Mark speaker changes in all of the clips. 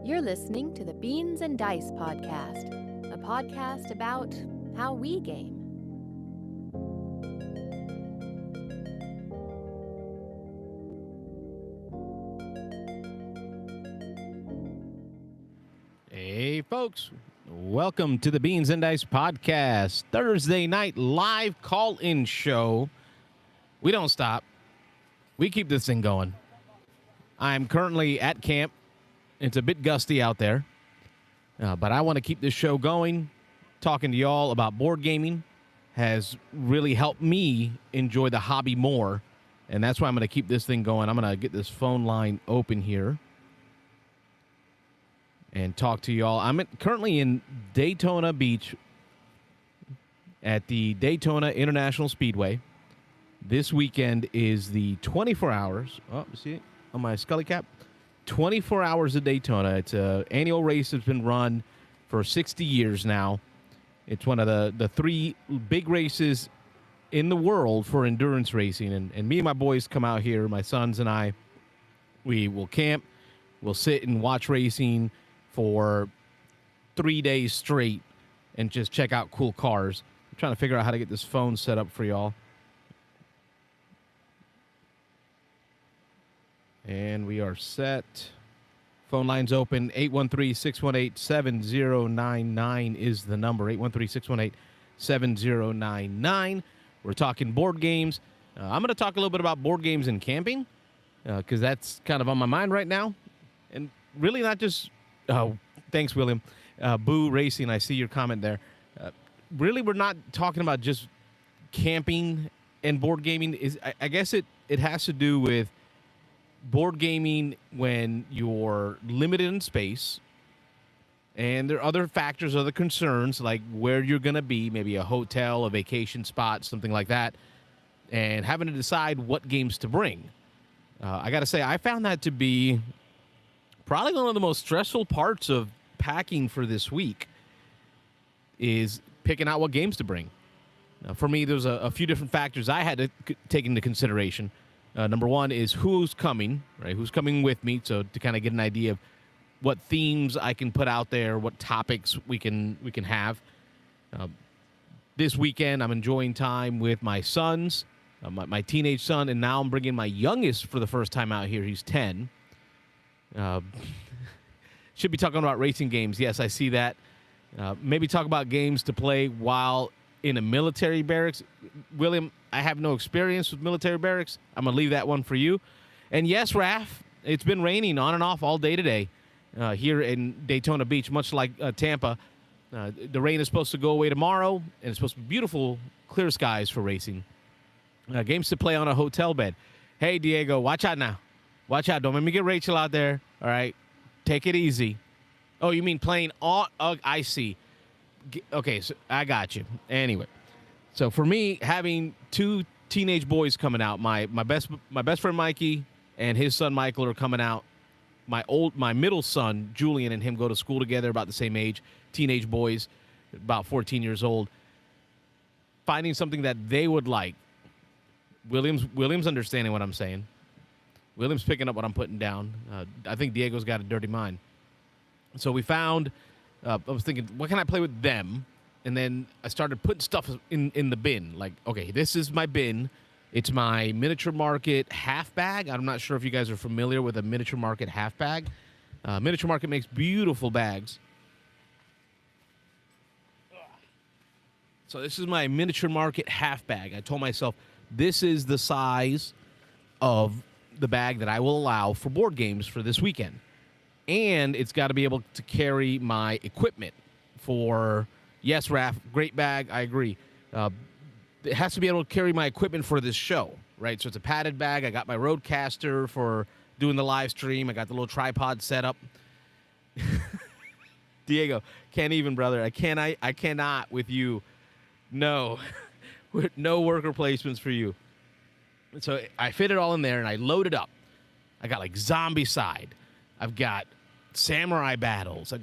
Speaker 1: You're listening to the Beans and Dice podcast, a podcast about how we game.
Speaker 2: Hey, folks. Welcome to the Beans and Dice podcast, Thursday night live call-in show. We don't stop. We keep this thing going. I'm currently at camp. It's a bit gusty out there, but I want to keep this show going. Talking to y'all about board gaming has really helped me enjoy the hobby more, and that's why I'm going to keep this thing going. I'm going to get this phone line open here and talk to y'all. I'm currently in Daytona Beach at the Daytona International Speedway. This weekend is the 24 hours. Oh, see it on my Scully cap? 24 hours of Daytona. It's an annual race that's been run for 60 years now. It's one of the three big races in the world for endurance racing. And me and my boys come out here, my sons and I. We will camp. We'll sit and watch racing for 3 days straight and just check out cool cars. I'm trying to figure out how to get this phone set up for y'all. And we are set. Phone line's open. 813-618-7099 is the number. 813-618-7099. We're talking board games. I'm going to talk a little bit about board games and camping because that's kind of on my mind right now. And really not just... Oh, thanks, William. Boo Racing, I see your comment there. Really, we're not talking about just camping and board gaming. I guess it has to do with board gaming when you're limited in space, and there are other factors, other concerns, like where you're going to be, maybe a hotel, a vacation spot, something like that, and having to decide what games to bring. I got to say, I found that to be probably one of the most stressful parts of packing for this week is picking out what games to bring. For me, there's a few different factors I had to take into consideration. Number one is who's coming, right? Who's coming with me, so to kind of get an idea of what themes I can put out there, what topics we can have. This weekend, I'm enjoying time with my sons, my teenage son, and now I'm bringing my youngest for the first time out here. He's 10. Should be talking about racing games. Yes, I see that. Maybe talk about games to play while in a military barracks. William, I have no experience with military barracks. I'm going to leave that one for you. And yes, Raph, it's been raining on and off all day today here in Daytona Beach, much like Tampa. The rain is supposed to go away tomorrow, and it's supposed to be beautiful, clear skies for racing. Games to play on a hotel bed. Hey, Diego, watch out now. Watch out. Don't make me get Rachel out there. All right? Take it easy. Oh, you mean playing all... I see. Okay, so I got you. Anyway, so for me, having two teenage boys coming out, my best friend Mikey and his son Michael are coming out. My middle son Julian and him go to school together, about the same age. Teenage boys, about 14 years old. Finding something that they would like. William's understanding what I'm saying. William's picking up what I'm putting down. I think Diego's got a dirty mind. So we found... I was thinking, what can I play with them? And then I started putting stuff in the bin. Like, okay, this is my bin. It's my Miniature Market half bag. I'm not sure if you guys are familiar with a Miniature Market half bag. Miniature Market makes beautiful bags. So this is my Miniature Market half bag. I told myself this is the size of the bag that I will allow for board games for this weekend. And it's got to be able to carry my equipment for, yes, Raph, great bag, I agree. It has to be able to carry my equipment for this show, right? So it's a padded bag. I got my Rodecaster for doing the live stream. I got the little tripod set up. Diego, can't even, brother. I cannot with you. No. No work replacements for you. So I fit it all in there, and I load it up. I got, like, Zombie Side. I've got Samurai Battles. I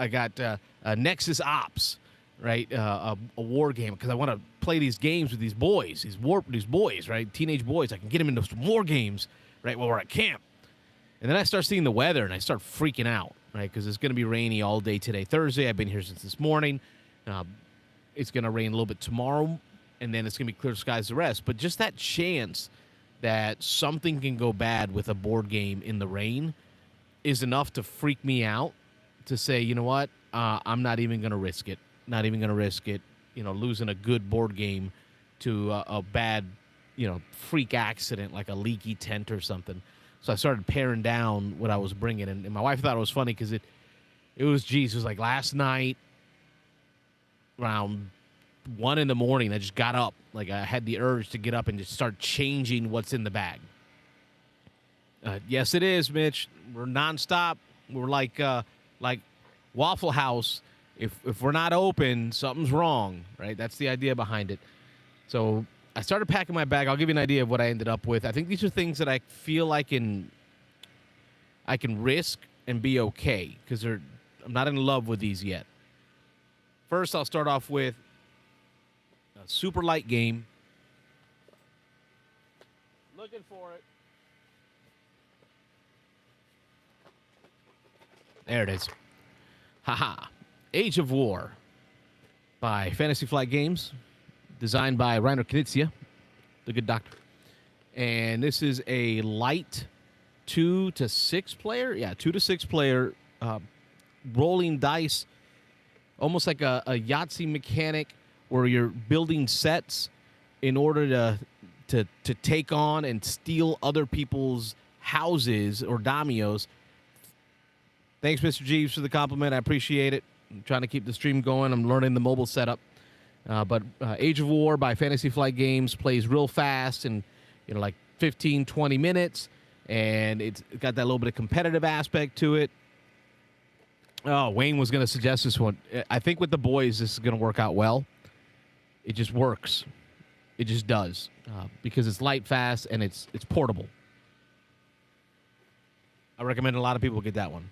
Speaker 2: got Nexus Ops, right? A war game because I want to play these games with these boys, these boys, right? Teenage boys. I can get them into some war games, right? While we're at camp. And then I start seeing the weather and I start freaking out. right? Because it's going to be rainy all day today, Thursday. I've been here since this morning. It's going to rain a little bit tomorrow, and then it's going to be clear skies the rest. But just that chance that something can go bad with a board game in the rain is enough to freak me out to say, you know what, I'm not even going to risk it. Not even going to risk it, losing a good board game to a bad, freak accident like a leaky tent or something. So I started paring down what I was bringing. And my wife thought it was funny because it was like last night around 1 in the morning, I just got up. Like I had the urge to get up and just start changing what's in the bag. Yes, it is, Mitch. We're nonstop. We're like Waffle House. If we're not open, something's wrong, right? That's the idea behind it. So I started packing my bag. I'll give you an idea of what I ended up with. I think these are things that I feel I can risk and be okay because I'm not in love with these yet. First, I'll start off with a super light game. Looking for it. There it is. Haha. Age of War by Fantasy Flight Games, designed by Rainer Knizia, the good doctor. And this is a light 2 to 6 player. Yeah, 2 to 6 player rolling dice, almost like a Yahtzee mechanic where you're building sets in order to take on and steal other people's houses or damios. Thanks, Mr. Jeeves, for the compliment. I appreciate it. I'm trying to keep the stream going. I'm learning the mobile setup. But Age of War by Fantasy Flight Games plays real fast and, like 15, 20 minutes. And it's got that little bit of competitive aspect to it. Oh, Wayne was going to suggest this one. I think with the boys, this is going to work out well. It just works. It just does. Because it's light, fast, and it's portable. I recommend a lot of people get that one.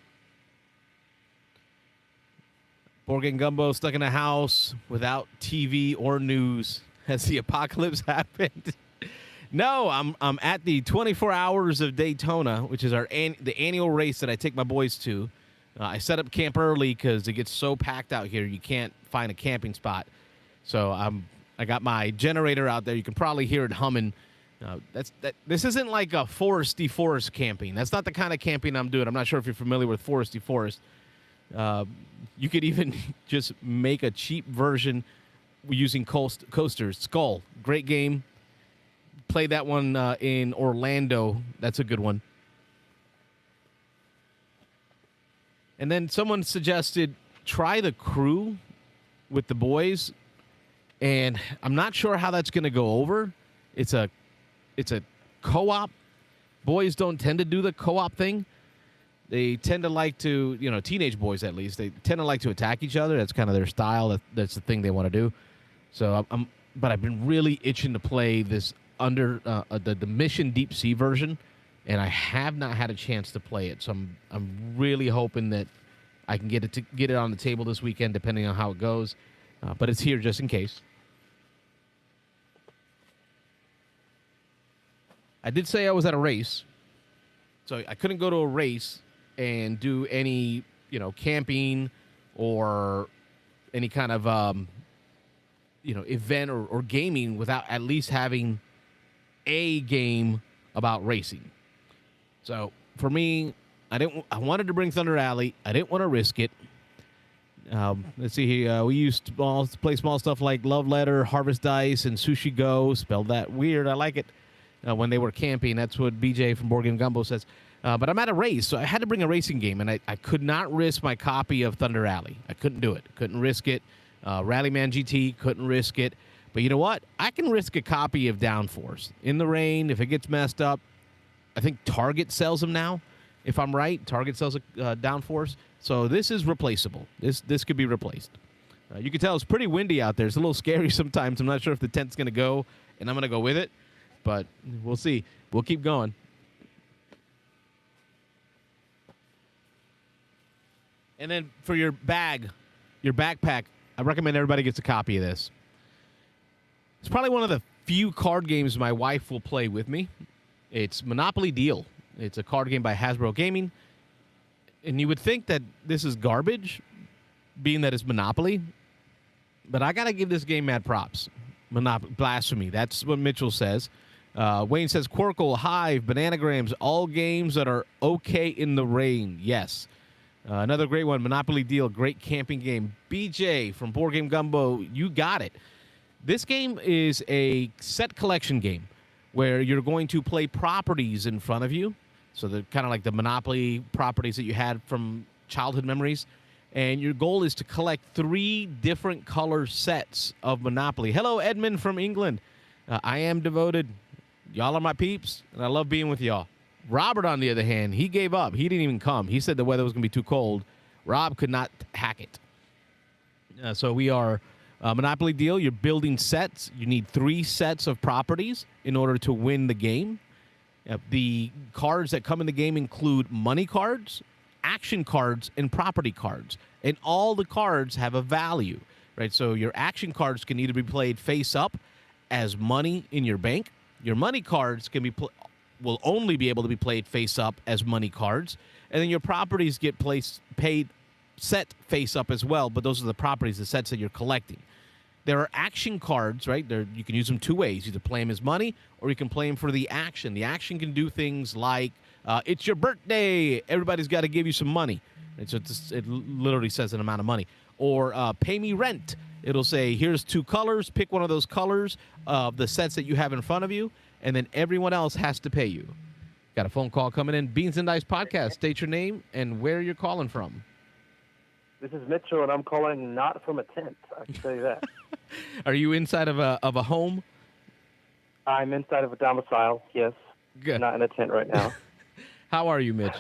Speaker 2: Board Game Gumbo stuck in a house without TV or news. Has the apocalypse happened? No, I'm at the 24 Hours of Daytona, which is the annual race that I take my boys to. I set up camp early because it gets so packed out here you can't find a camping spot. So I got my generator out there. You can probably hear it humming. This isn't like a foresty forest camping. That's not the kind of camping I'm doing. I'm not sure if you're familiar with foresty forest. You could even just make a cheap version using coasters. Skull, great game. Played that one in Orlando. That's a good one. And then someone suggested try the Crew with the boys, and I'm not sure how that's going to go over. It's a co-op. Boys don't tend to do the co-op thing. They tend to like to, teenage boys at least, they tend to like to attack each other. That's kind of their style. That's the thing they want to do. So but I've been really itching to play this the Mission Deep Sea version, and I have not had a chance to play it. So I'm really hoping that I can get it on the table this weekend, depending on how it goes. But it's here just in case. I did say I was at a race, so I couldn't go to a race and do any, camping or any kind of, event or gaming without at least having a game about racing. So for me, I wanted to bring Thunder Alley. I didn't want to risk it. Let's see here. We used to play small stuff like Love Letter, Harvest Dice, and Sushi Go. Spelled that weird. I like it. When they were camping. That's what BJ from Board Game Gumbo says. But I'm at a race, so I had to bring a racing game, and I could not risk my copy of Thunder Alley. I couldn't do it. Couldn't risk it. Rallyman GT, couldn't risk it. But you know what? I can risk a copy of Downforce. In the rain, if it gets messed up, I think Target sells them now, if I'm right. Target sells a Downforce. So this is replaceable. This could be replaced. You can tell it's pretty windy out there. It's a little scary sometimes. I'm not sure if the tent's going to go, and I'm going to go with it. But we'll see. We'll keep going. And then for your backpack, I recommend everybody gets a copy of this. It's probably one of the few card games my wife will play with me. It's Monopoly Deal. It's a card game by Hasbro Gaming. And you would think that this is garbage, being that it's Monopoly. But I got to give this game mad props. Blasphemy. That's what Mitchell says. Wayne says, Quirkle, Hive, Bananagrams, all games that are okay in the rain. Yes. Another great one, Monopoly Deal, great camping game. BJ from Board Game Gumbo, you got it. This game is a set collection game where you're going to play properties in front of you. So they're kind of like the Monopoly properties that you had from childhood memories. And your goal is to collect 3 different color sets of Monopoly. Hello, Edmund from England. I am devoted. Y'all are my peeps, and I love being with y'all. Robert, on the other hand, he gave up. He didn't even come. He said the weather was going to be too cold. Rob could not hack it. So we are Monopoly Deal. You're building sets. You need 3 sets of properties in order to win the game. The cards that come in the game include money cards, action cards, and property cards. And all the cards have a value, right? So your action cards can either be played face up as money in your bank. Your money cards can be will only be able to be played face up as money cards. And then your properties get paid set face up as well, but those are the properties, the sets that you're collecting. There are action cards, right? You can use them 2 ways. Either play them as money or you can play them for the action. The action can do things like, it's your birthday, everybody's got to give you some money. And so it literally says an amount of money. Or pay me rent. It'll say, here's 2 colors, pick one of those colors of the sets that you have in front of you, and then everyone else has to pay you. Got a phone call coming in. Beans and Dice Podcast. State your name and where you're calling from.
Speaker 3: This is Mitchell, and I'm calling not from a tent. I can tell you that.
Speaker 2: Are you inside of a home?
Speaker 3: I'm inside of a domicile, yes.
Speaker 2: Good.
Speaker 3: Not in a tent right now.
Speaker 2: How are you, Mitch?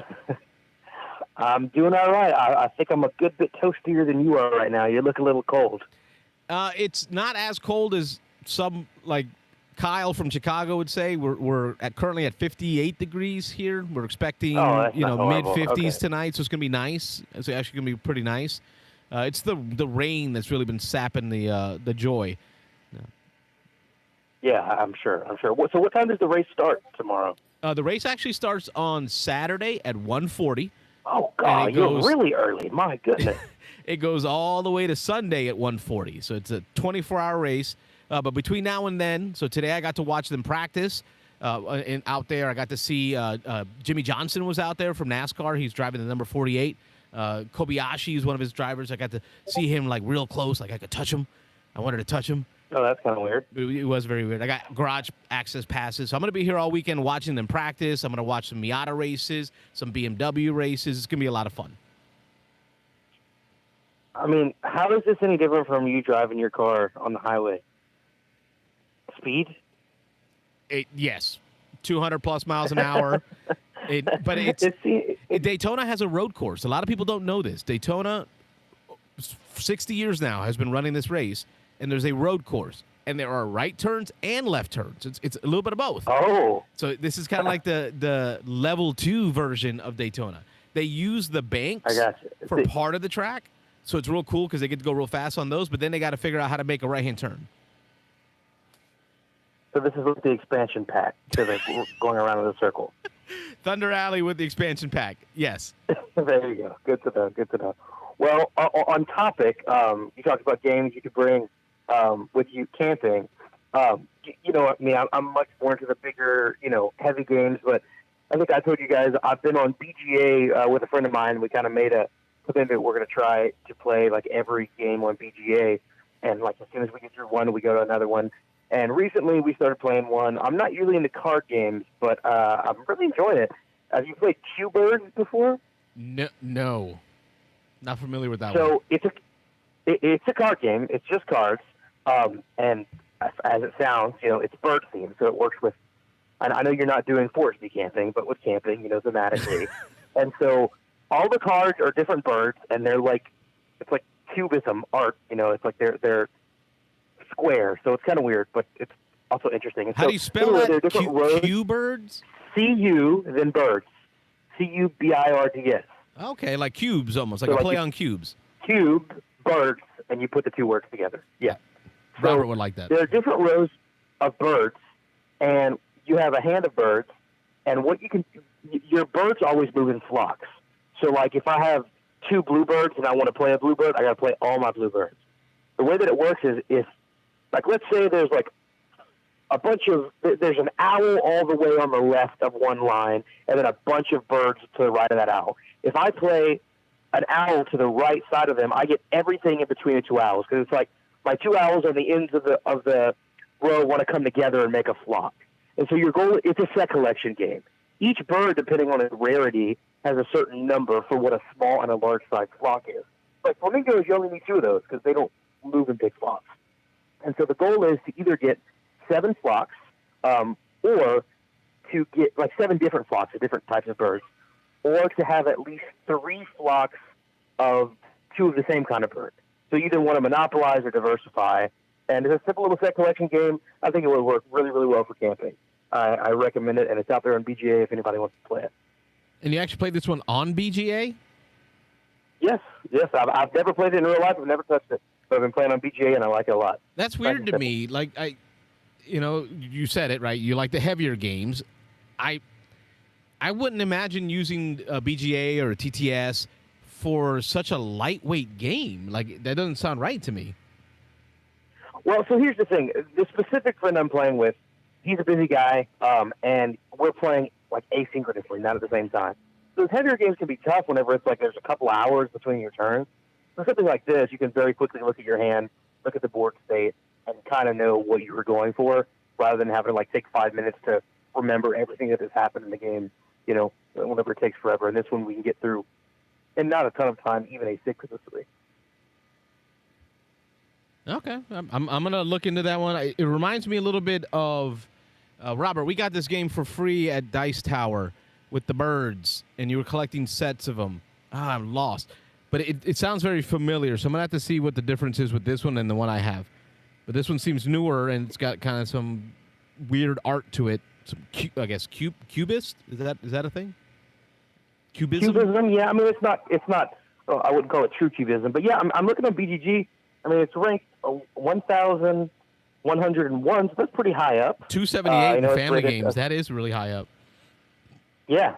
Speaker 3: I'm doing all right. I think I'm a good bit toastier than you are right now. You look a little cold.
Speaker 2: It's not as cold as some, like Kyle from Chicago would say. We're currently at 58 degrees here. We're expecting mid-50s tonight, so it's going to be nice. It's actually going to be pretty nice. It's the rain that's really been sapping the joy.
Speaker 3: Yeah, I'm sure. So what time does the race start tomorrow?
Speaker 2: The race actually starts on Saturday at 1:40.
Speaker 3: Oh, God, you're really early. My goodness.
Speaker 2: It goes all the way to Sunday at 1:40. So it's a 24-hour race. But between now and then, so today I got to watch them practice. And out there, I got to see Jimmy Johnson was out there from NASCAR. He's driving the number 48. Kobayashi is one of his drivers. I got to see him like real close, like I could touch him. I wanted to touch him.
Speaker 3: Oh, that's kind of weird.
Speaker 2: It was very weird. I got garage access passes. So I'm going to be here all weekend watching them practice. I'm going to watch some Miata races, some BMW races. It's going to be a lot of fun.
Speaker 3: I mean, how is this any different from you driving your car on the highway? Speed?
Speaker 2: Yes. 200-plus miles an hour. But Daytona has a road course. A lot of people don't know this. Daytona, 60 years now, has been running this race. And there's a road course, and there are right turns and left turns. It's a little bit of both.
Speaker 3: Oh.
Speaker 2: So this is kind of like the level 2 version of Daytona. They use the banks for part of the track, so it's real cool because they get to go real fast on those, but then they got to figure out how to make a right-hand turn.
Speaker 3: So this is like the expansion pack, so they're going around in a circle.
Speaker 2: Thunder Alley with the expansion pack, yes.
Speaker 3: There you go. Good to know. Well, on topic, you talked about games you could bring with you camping. You know, I mean, I'm much more into the bigger, heavy games, but I think I told you guys I've been on BGA with a friend of mine. We kind of made a commitment we're going to try to play like every game on BGA, and like as soon as we get through one, we go to another one. And recently we started playing one. I'm not usually into card games, but I'm really enjoying it. Have you played Q-Bird before?
Speaker 2: No. Not familiar with that one.
Speaker 3: So it's a card game. It's just cards. And as it sounds, it's bird themed. So it works with, I know you're not doing foresty camping, but with camping, thematically. And so all the cards are different birds, and they're like, it's like cubism art. It's like they're square. So it's kind of weird, but it's also interesting. And
Speaker 2: how do you spell that? Q-Birds?
Speaker 3: C-U, then birds. C-U-B-I-R-D-S.
Speaker 2: Okay, like cubes almost, like a play on cubes.
Speaker 3: Cube, birds, and you put the 2 words together. Yeah.
Speaker 2: Robert would like that.
Speaker 3: There are different rows of birds, and you have a hand of birds, and your birds always move in flocks. So, like, if I have 2 bluebirds and I want to play a bluebird, I got to play all my bluebirds. The way that it works is if, like, let's say there's, like, there's an owl all the way on the left of one line and then a bunch of birds to the right of that owl. If I play an owl to the right side of them, I get everything in between the 2 owls, because it's like my 2 owls on the ends of the row want to come together and make a flock. And so your goal, it's a set collection game. Each bird, depending on its rarity, has a certain number for what a small and a large size flock is. Like flamingos, you only need 2 of those because they don't move in big flocks. And so the goal is to either get 7 flocks, or to get like 7 different flocks of different types of birds, or to have at least 3 flocks of 2 of the same kind of bird. So you either want to monopolize or diversify. And it's a simple little set collection game. I think it would work really, really well for camping. I recommend it, and it's out there on BGA if anybody wants to play it.
Speaker 2: And you actually played this one on BGA?
Speaker 3: Yes. I've never played it in real life. I've never touched it. But I've been playing on BGA, and I like it a lot.
Speaker 2: That's weird to me. Like, you said it, right? You like the heavier games. I wouldn't imagine using a BGA or a TTS for such a lightweight game. Like, that doesn't sound right to me.
Speaker 3: Well, so here's the thing. The specific friend I'm playing with, he's a busy guy, and we're playing like asynchronously, not at the same time. So those heavier games can be tough whenever it's like there's a couple hours between your turns. For something like this, you can very quickly look at your hand, look at the board state, and kind of know what you were going for, rather than having to like take 5 minutes to remember everything that has happened in the game, whenever it takes forever. And this one we can get through in not a ton of time, even asynchronously.
Speaker 2: Okay, I'm gonna look into that one. It reminds me a little bit of Robert. We got this game for free at Dice Tower with the birds, and you were collecting sets of them. I'm lost, but it sounds very familiar. So I'm gonna have to see what the difference is with this one and the one I have. But this one seems newer, and it's got kind of some weird art to it. Some, I guess, cubist. Is that a thing? Cubism.
Speaker 3: Cubism, yeah. I mean, it's not. Well, I wouldn't call it true cubism, but yeah, I'm looking on BGG. I mean, it's ranked 1,101, so that's pretty high up.
Speaker 2: 278 in family games. That is really high up.
Speaker 3: Yeah.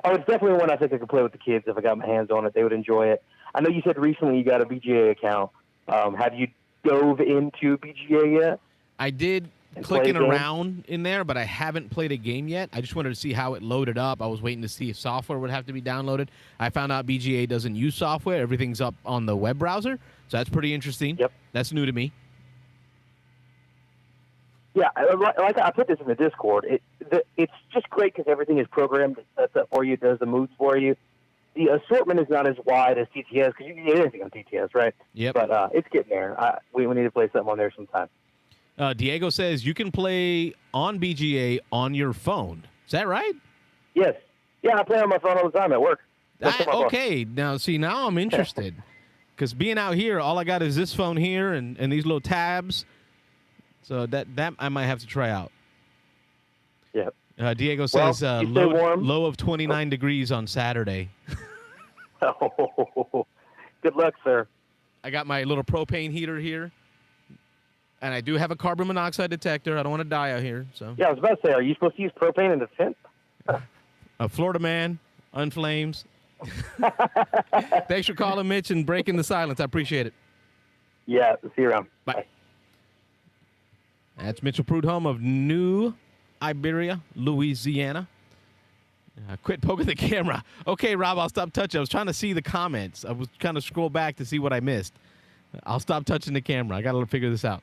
Speaker 3: Oh, it's definitely one I think I could play with the kids if I got my hands on it. They would enjoy it. I know you said recently you got a BGA account. Have you dove into BGA yet?
Speaker 2: I did, clicking around in there, but I haven't played a game yet. I just wanted to see how it loaded up. I was waiting to see if software would have to be downloaded. I found out BGA doesn't use software. Everything's up on the web browser, so that's pretty interesting.
Speaker 3: Yep.
Speaker 2: That's new to me.
Speaker 3: Yeah, like I put this in the Discord. It's just great because everything is programmed. It sets up for you. It does the moves for you. The assortment is not as wide as TTS because you can get anything on TTS, right?
Speaker 2: Yep.
Speaker 3: But it's getting there. We need to play something on there sometime.
Speaker 2: Diego says you can play on BGA on your phone. Is that right?
Speaker 3: Yes. Yeah, I play on my phone all the time at work.
Speaker 2: Okay. Now, see, now I'm interested. Because being out here, all I got is this phone here and these little tabs. So that I might have to try out.
Speaker 3: Yeah.
Speaker 2: Diego says low of 29 degrees on Saturday.
Speaker 3: Oh, good luck, sir.
Speaker 2: I got my little propane heater here. And I do have a carbon monoxide detector. I don't want to die out here. So
Speaker 3: yeah, I was about to say, are you supposed to use propane in the tent?
Speaker 2: A Florida man, unflames. Thanks for calling, Mitch, and breaking the silence. I appreciate it.
Speaker 3: Yeah, see you around.
Speaker 2: Bye. That's Mitchell Prudhomme of New Iberia, Louisiana. Quit poking the camera. Okay, Rob, I'll stop touching. I was trying to see the comments. I was trying to scroll back to see what I missed. I'll stop touching the camera. I got to figure this out.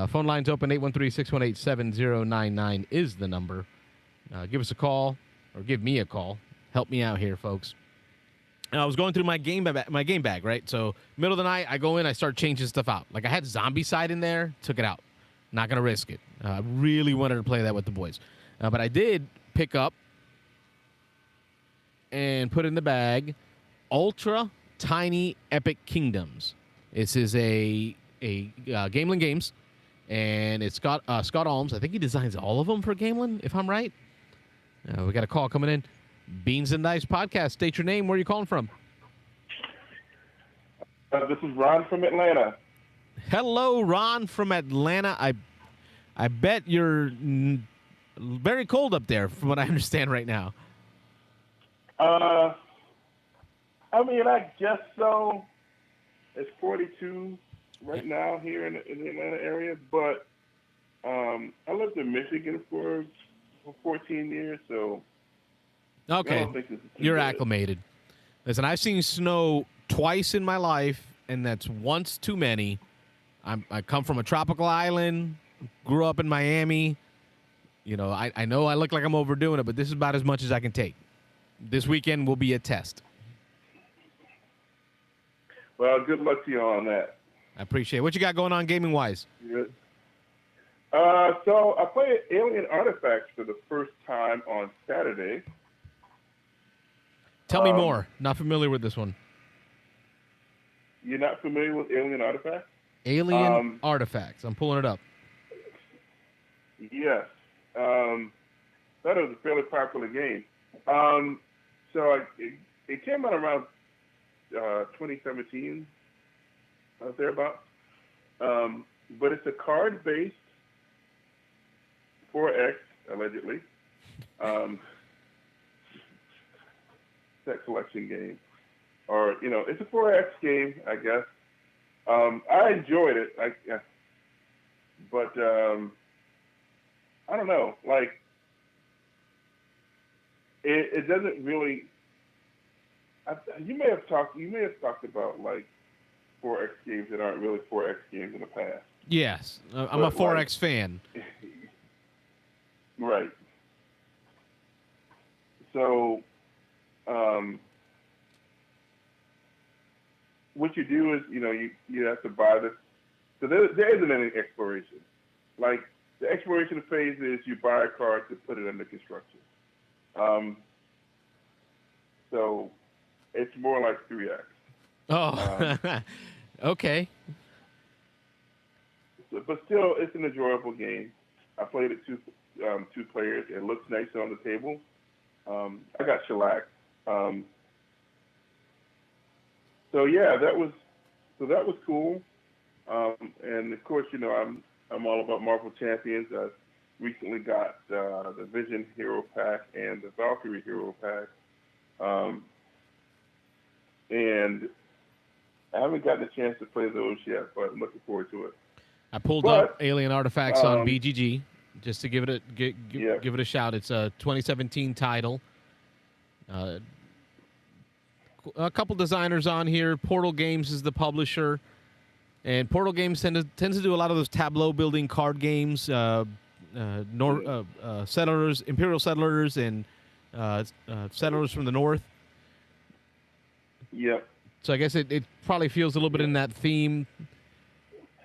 Speaker 2: Phone line's open. 813-618-7099 is the number. Give us a call, or give me a call. Help me out here, folks. And I was going through my game bag, right? So middle of the night, I go in, I start changing stuff out. Like I had Zombicide in there, took it out. Not going to risk it. I really wanted to play that with the boys. But I did pick up and put in the bag Ultra Tiny Epic Kingdoms. This is a Gamelin Games, and it's got Scott Alms. I think he designs all of them for Gamelin, if I'm right. We got a call coming in. Beans and Dice Podcast. State your name. Where are you calling from?
Speaker 4: This is Ron from Atlanta.
Speaker 2: Hello, Ron from Atlanta. I bet you're very cold up there, from what I understand right now.
Speaker 4: I mean, I guess so. It's 42 right now here in the Atlanta area, but I lived in Michigan for 14 years, so
Speaker 2: Okay,
Speaker 4: I don't think this is too
Speaker 2: you're
Speaker 4: bad.
Speaker 2: acclimated. Listen, I've seen snow twice in my life, and that's once too many. I come from a tropical island, grew up in Miami. You know, I know I look like I'm overdoing it, but this is about as much as I can take. This weekend will be a test.
Speaker 4: Well, good luck to you on that.
Speaker 2: I appreciate it. What you got going on gaming-wise?
Speaker 4: Good. So I played Alien Artifacts for the first time on Saturday.
Speaker 2: Tell me more. Not familiar with this one.
Speaker 4: You're not familiar with Alien Artifacts?
Speaker 2: Alien Artifacts. I'm pulling it up.
Speaker 4: Yes. That was a fairly popular game. It came out around 2017, thereabouts. But it's a card-based 4X, allegedly, set collection game. Or, it's a 4X game, I guess. I enjoyed it, but I don't know. Like, it doesn't really. You may have talked about like 4X games that aren't really 4X games in the past.
Speaker 2: Yes, I'm a 4X fan.
Speaker 4: Right. So, what you do is, you have to buy this. So there isn't any exploration. Like, the exploration phase is you buy a card to put it under construction. So it's more like 3X.
Speaker 2: Oh, okay.
Speaker 4: But still, it's an enjoyable game. I played it two players. It looks nice on the table. I got shellacked. So yeah, that was cool. And of course, I'm all about Marvel Champions. I recently got the Vision Hero Pack and the Valkyrie Hero Pack. And I haven't gotten a chance to play those yet, but I'm looking forward to it.
Speaker 2: I pulled up Alien Artifacts on BGG just to give it a shout. It's a 2017 title. A couple designers on here. Portal Games is the publisher, and Portal Games tends to do a lot of those tableau building card games. Settlers, Imperial Settlers, and Settlers from the North.
Speaker 4: Yep.
Speaker 2: So I guess it probably feels a little bit in that theme.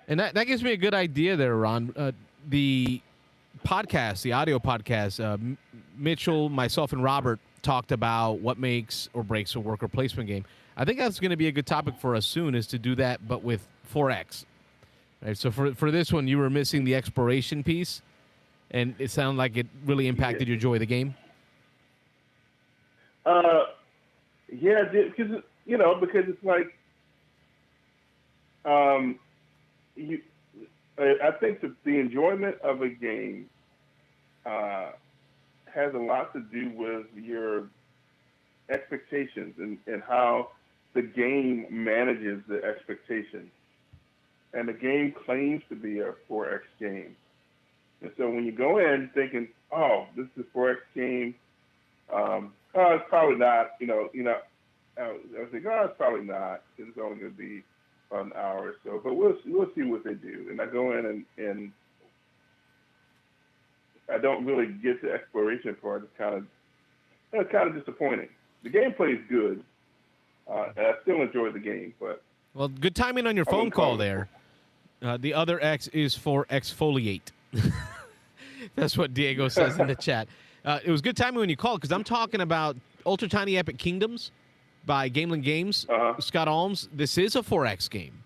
Speaker 2: And that gives me a good idea there, Ron. The podcast, the audio podcast, Mitchell, myself, and Robert talked about what makes or breaks a worker placement game. I think that's going to be a good topic for us soon, is to do that, but with 4X. Right, so for this one, you were missing the exploration piece, and it sounded like it really impacted your joy of the game.
Speaker 4: Yeah, because it's like, I think that the enjoyment of a game has a lot to do with your expectations and how the game manages the expectations. And the game claims to be a 4X game. And so when you go in thinking, oh, this is a 4X game, it's probably not, I was like, it's probably not. It's only going to be an hour or so. But we'll see what they do. And I go in and I don't really get the exploration part. It's kind of disappointing. The gameplay is good, and I still enjoy the game. But
Speaker 2: well, good timing on your phone call there. The other X is for exfoliate. That's what Diego says in the chat. It was good timing when you called, because I'm talking about Ultra Tiny Epic Kingdoms by Gamelin Games. Scott Alms. This is a 4X game,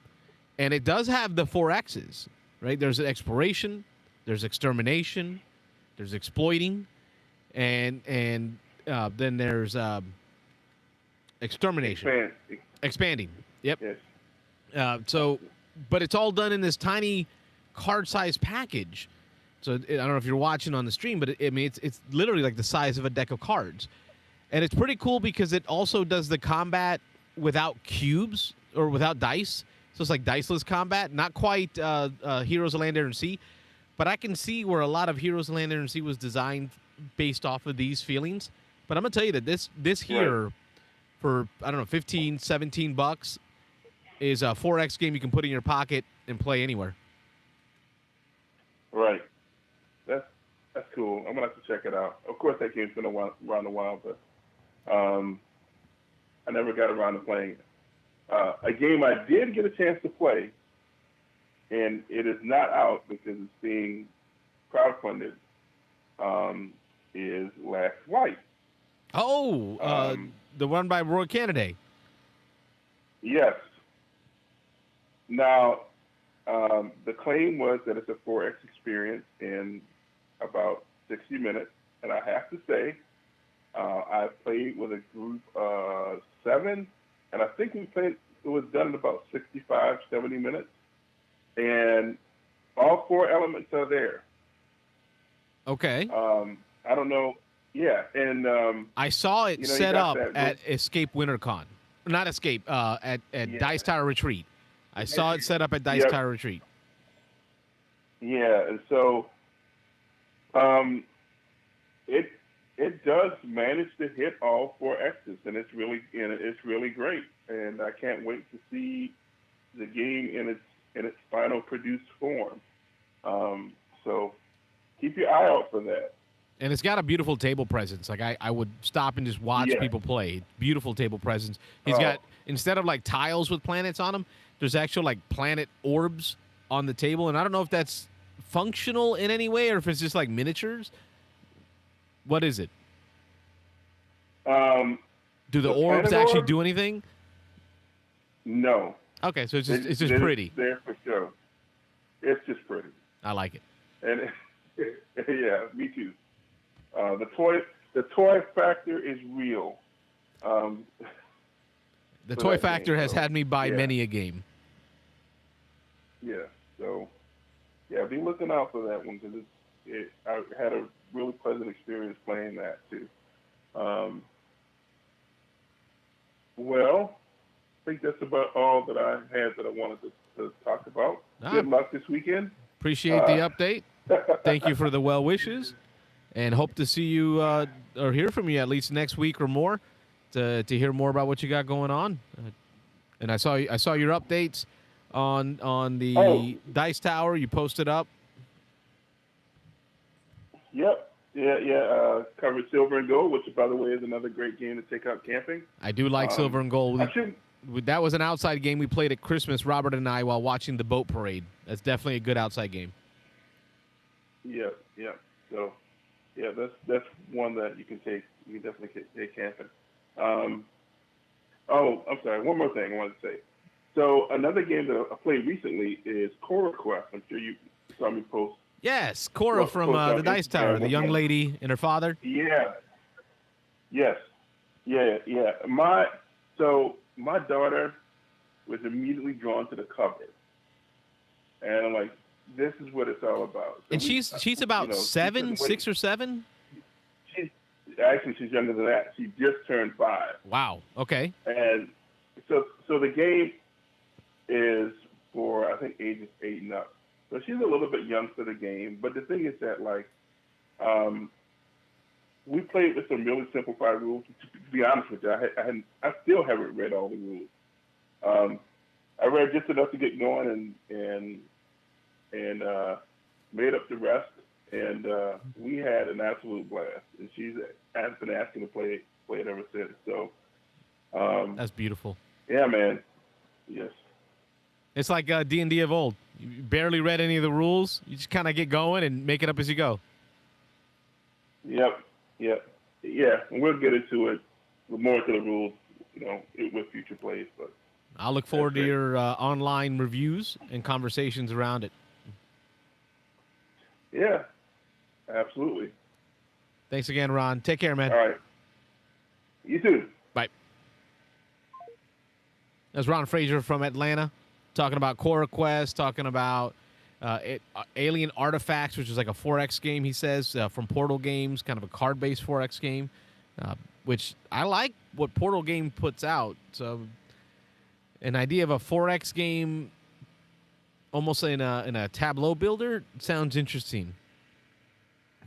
Speaker 2: and it does have the 4Xs, right? There's an exploration, there's extermination, there's exploiting, and then there's extermination. Expanding. Yep.
Speaker 4: Yes.
Speaker 2: But it's all done in this tiny card-sized package. So I don't know if you're watching on the stream, but it's literally like the size of a deck of cards. And it's pretty cool because it also does the combat without cubes or without dice. So it's like diceless combat, not quite Heroes of Land, Air, and Sea, but I can see where a lot of Heroes of Land, Air, and Sea was designed based off of these feelings. But I'm gonna tell you that this here, for I don't know, $15-17 is a 4X game you can put in your pocket and play anywhere.
Speaker 4: Right. That's cool. I'm gonna have to check it out. Of course, that game's been around a while, but I never got around to playing it. A game I did get a chance to play, and it is not out because it's being crowdfunded, is Last Flight.
Speaker 2: Oh, the one by Roy Kennedy.
Speaker 4: Yes. Now, the claim was that it's a 4X experience in about 60 minutes, and I have to say, I played with a group of 7, and I think it was done in about 65, 70 minutes, and all 4 elements are there.
Speaker 2: Okay.
Speaker 4: I don't know. Yeah, and
Speaker 2: I saw it set up at
Speaker 4: group.
Speaker 2: Escape WinterCon. Not Escape, at Dice Tower Retreat. I saw it set up at Dice Tower Retreat.
Speaker 4: Yeah, and so it does manage to hit all 4 X's, and it's really great. And I can't wait to see the game in its final produced form. So keep your eye out for that.
Speaker 2: And it's got a beautiful table presence. Like I would stop and just watch people play. Beautiful table presence. He's got, instead of like tiles with planets on them, there's actual like planet orbs on the table. And I don't know if that's functional in any way or if it's just like miniatures. What is it? Do the orbs actually do anything?
Speaker 4: No.
Speaker 2: Okay, so it's just pretty.
Speaker 4: There for sure. It's just pretty.
Speaker 2: I like it.
Speaker 4: And yeah, me too. The toy factor is real.
Speaker 2: The toy factor has had me buy many a game.
Speaker 4: Yeah. So yeah, be looking out for that one because I had a really pleasant experience playing that too. Well, I think that's about all that I had that I wanted to talk about. Good luck this weekend.
Speaker 2: Appreciate the update. Thank you for the well wishes, and hope to see you or hear from you at least next week or more to hear more about what you got going on. And I saw your updates on the Dice Tower. You posted up. Yep.
Speaker 4: Yeah. Covered Silver and Gold, which, by the way, is another great game to take out camping.
Speaker 2: I do like Silver and Gold. That was an outside game we played at Christmas, Robert and I, while watching the boat parade. That's definitely a good outside game.
Speaker 4: Yeah. So, yeah, that's one that you can take. You can definitely take camping. I'm sorry. One more thing I wanted to say. So another game that I played recently is Cora Quest. I'm sure you saw me post.
Speaker 2: Yes, Cora from the Dice Tower, the young lady and her father.
Speaker 4: Yeah. Yes. Yeah. My daughter was immediately drawn to the cover, and I'm like, "This is what it's all about." So
Speaker 2: and she's about 6 or 7.
Speaker 4: She's younger than that. She just turned 5.
Speaker 2: Wow. Okay.
Speaker 4: And so the game is for, I think, ages 8 and up. So she's a little bit young for the game. But the thing is that, like, we played with some really simplified rules. To be honest with you, I still haven't read all the rules. I read just enough to get going and made up the rest. And we had an absolute blast. And she's been asking to play it ever since. So
Speaker 2: that's beautiful.
Speaker 4: Yeah, man. Yes.
Speaker 2: It's like D&D of old. You barely read any of the rules. You just kind of get going and make it up as you go.
Speaker 4: Yep. Yeah. And we'll get into it with more to the rules, with future plays. But
Speaker 2: I'll look forward to your online reviews and conversations around it.
Speaker 4: Yeah. Absolutely.
Speaker 2: Thanks again, Ron. Take care, man.
Speaker 4: All right. You too.
Speaker 2: Bye. That's Ron Fraser from Atlanta, talking about Cora Quest, talking about Alien Artifacts, which is like a 4X game, he says, from Portal Games, kind of a card-based 4X game, which I like what Portal Game puts out. So an idea of a 4X game, almost in a tableau builder, sounds interesting.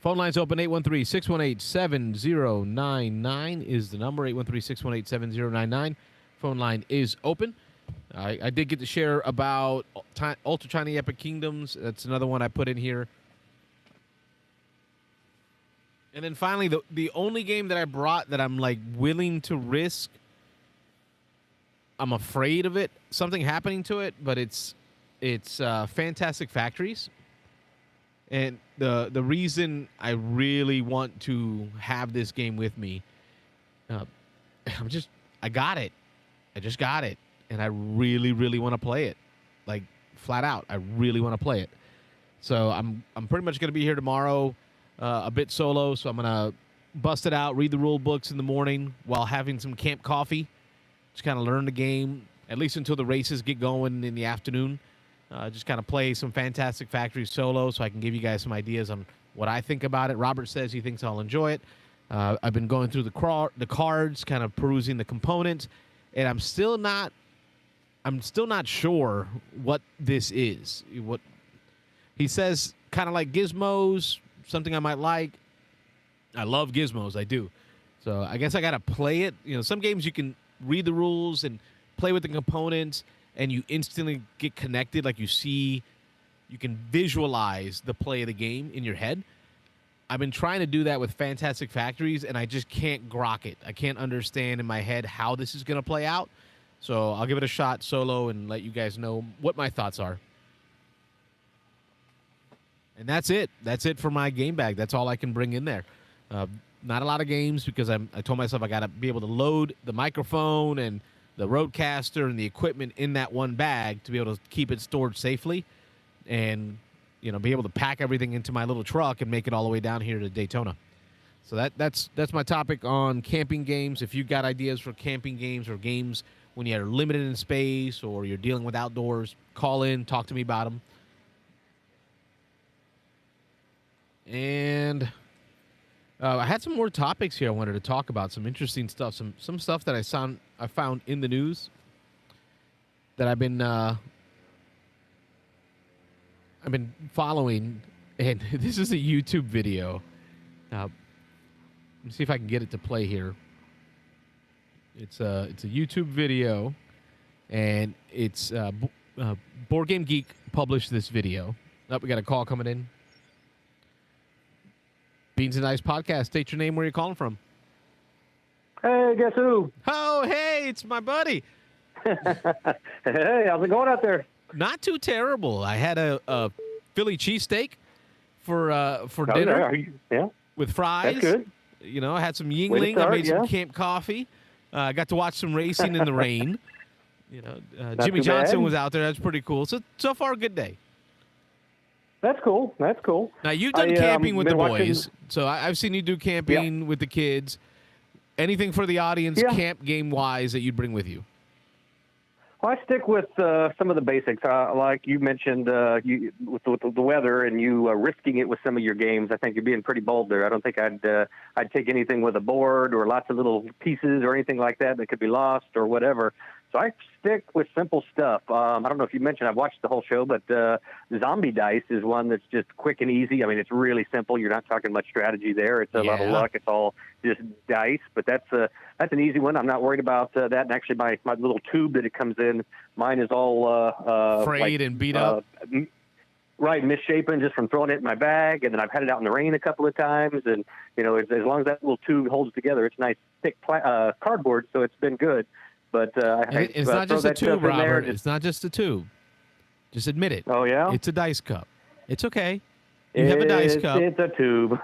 Speaker 2: Phone lines open. 813-618-7099 is the number. 813-618-7099. Phone line is open. I did get to share about Ultra Tiny Epic Kingdoms. That's another one I put in here. And then finally, the only game that I brought that I'm like willing to risk, I'm afraid of it, something happening to it, but it's Fantastic Factories. And the reason I really want to have this game with me, I got it. I just got it. And I really, really want to play it. Like, flat out, I really want to play it. So I'm pretty much going to be here tomorrow, a bit solo. So I'm going to bust it out, read the rule books in the morning while having some camp coffee. Just kind of learn the game, at least until the races get going in the afternoon. Just kind of play some Fantastic Factories solo so I can give you guys some ideas on what I think about it. Robert says he thinks I'll enjoy it. I've been going through the cards, kind of perusing the components, and I'm still not sure what this is. What he says, kind of like gizmos, something I might like. I love gizmos, I do. So I guess I got to play it. You know, some games you can read the rules and play with the components, and you instantly get connected. Like you can visualize the play of the game in your head. I've been trying to do that with Fantastic Factories, and I just can't grok it. I can't understand in my head how this is going to play out. So I'll give it a shot solo and let you guys know what my thoughts are. And that's it. That's it for my game bag. That's all I can bring in there. Not a lot of games because I told myself I got to be able to load the microphone and the Roadcaster and the equipment in that one bag to be able to keep it stored safely and, you know, be able to pack everything into my little truck and make it all the way down here to Daytona. So that's my topic on camping games. If you've got ideas for camping games or games when you're limited in space or you're dealing with outdoors, call in, talk to me about them. And I had some more topics here I wanted to talk about, some interesting stuff, some stuff that I found in the news that I've been following, and this is a YouTube video. Let me see if I can get it to play here. It's a YouTube video, and it's Board Game Geek published this video. Oh, we got a call coming in. Beans and Ice Podcast. State your name, where you're calling from.
Speaker 3: Hey, guess who?
Speaker 2: Oh, hey, it's my buddy.
Speaker 3: Hey, how's it going out there?
Speaker 2: Not too terrible. I had a Philly cheesesteak for dinner
Speaker 3: Yeah,
Speaker 2: with fries.
Speaker 3: that's good.
Speaker 2: You know, I had some
Speaker 3: Way to
Speaker 2: Yingling. I
Speaker 3: start,
Speaker 2: made some
Speaker 3: yeah.
Speaker 2: camp coffee. I got to watch some racing in the rain. You know, Jimmy
Speaker 3: too
Speaker 2: Johnson
Speaker 3: bad.
Speaker 2: was out there. That's pretty cool. So far, a good day.
Speaker 3: That's cool. That's cool.
Speaker 2: Now, you've done
Speaker 3: I,
Speaker 2: camping with the
Speaker 3: been watching-
Speaker 2: boys, so I've seen you do camping with the kids. Anything for the audience,
Speaker 3: Yeah.
Speaker 2: camp game-wise, that you'd bring with you?
Speaker 3: Well, I stick with some of the basics. Like you mentioned, with the weather and you risking it with some of your games. I think you're being pretty bold there. I don't think I'd take anything with a board or lots of little pieces or anything like that could be lost or whatever. So I stick with simple stuff. I don't know if you mentioned, I've watched the whole show, but Zombie Dice is one that's just quick and easy. I mean, it's really simple. You're not talking much strategy there. It's a lot of luck. It's all just dice, but that's an easy one. I'm not worried about that. And actually, my little tube that it comes in, mine is all
Speaker 2: frayed and beat up.
Speaker 3: Right, misshapen just from throwing it in my bag, and then I've had it out in the rain a couple of times, and you know, as long as that little tube holds together, it's nice thick cardboard, so it's been good. But
Speaker 2: it's not just a tube, Robert. It's not just a tube. Just admit it.
Speaker 3: Oh yeah,
Speaker 2: it's a dice cup. It's okay. You have a dice cup.
Speaker 3: It's a tube.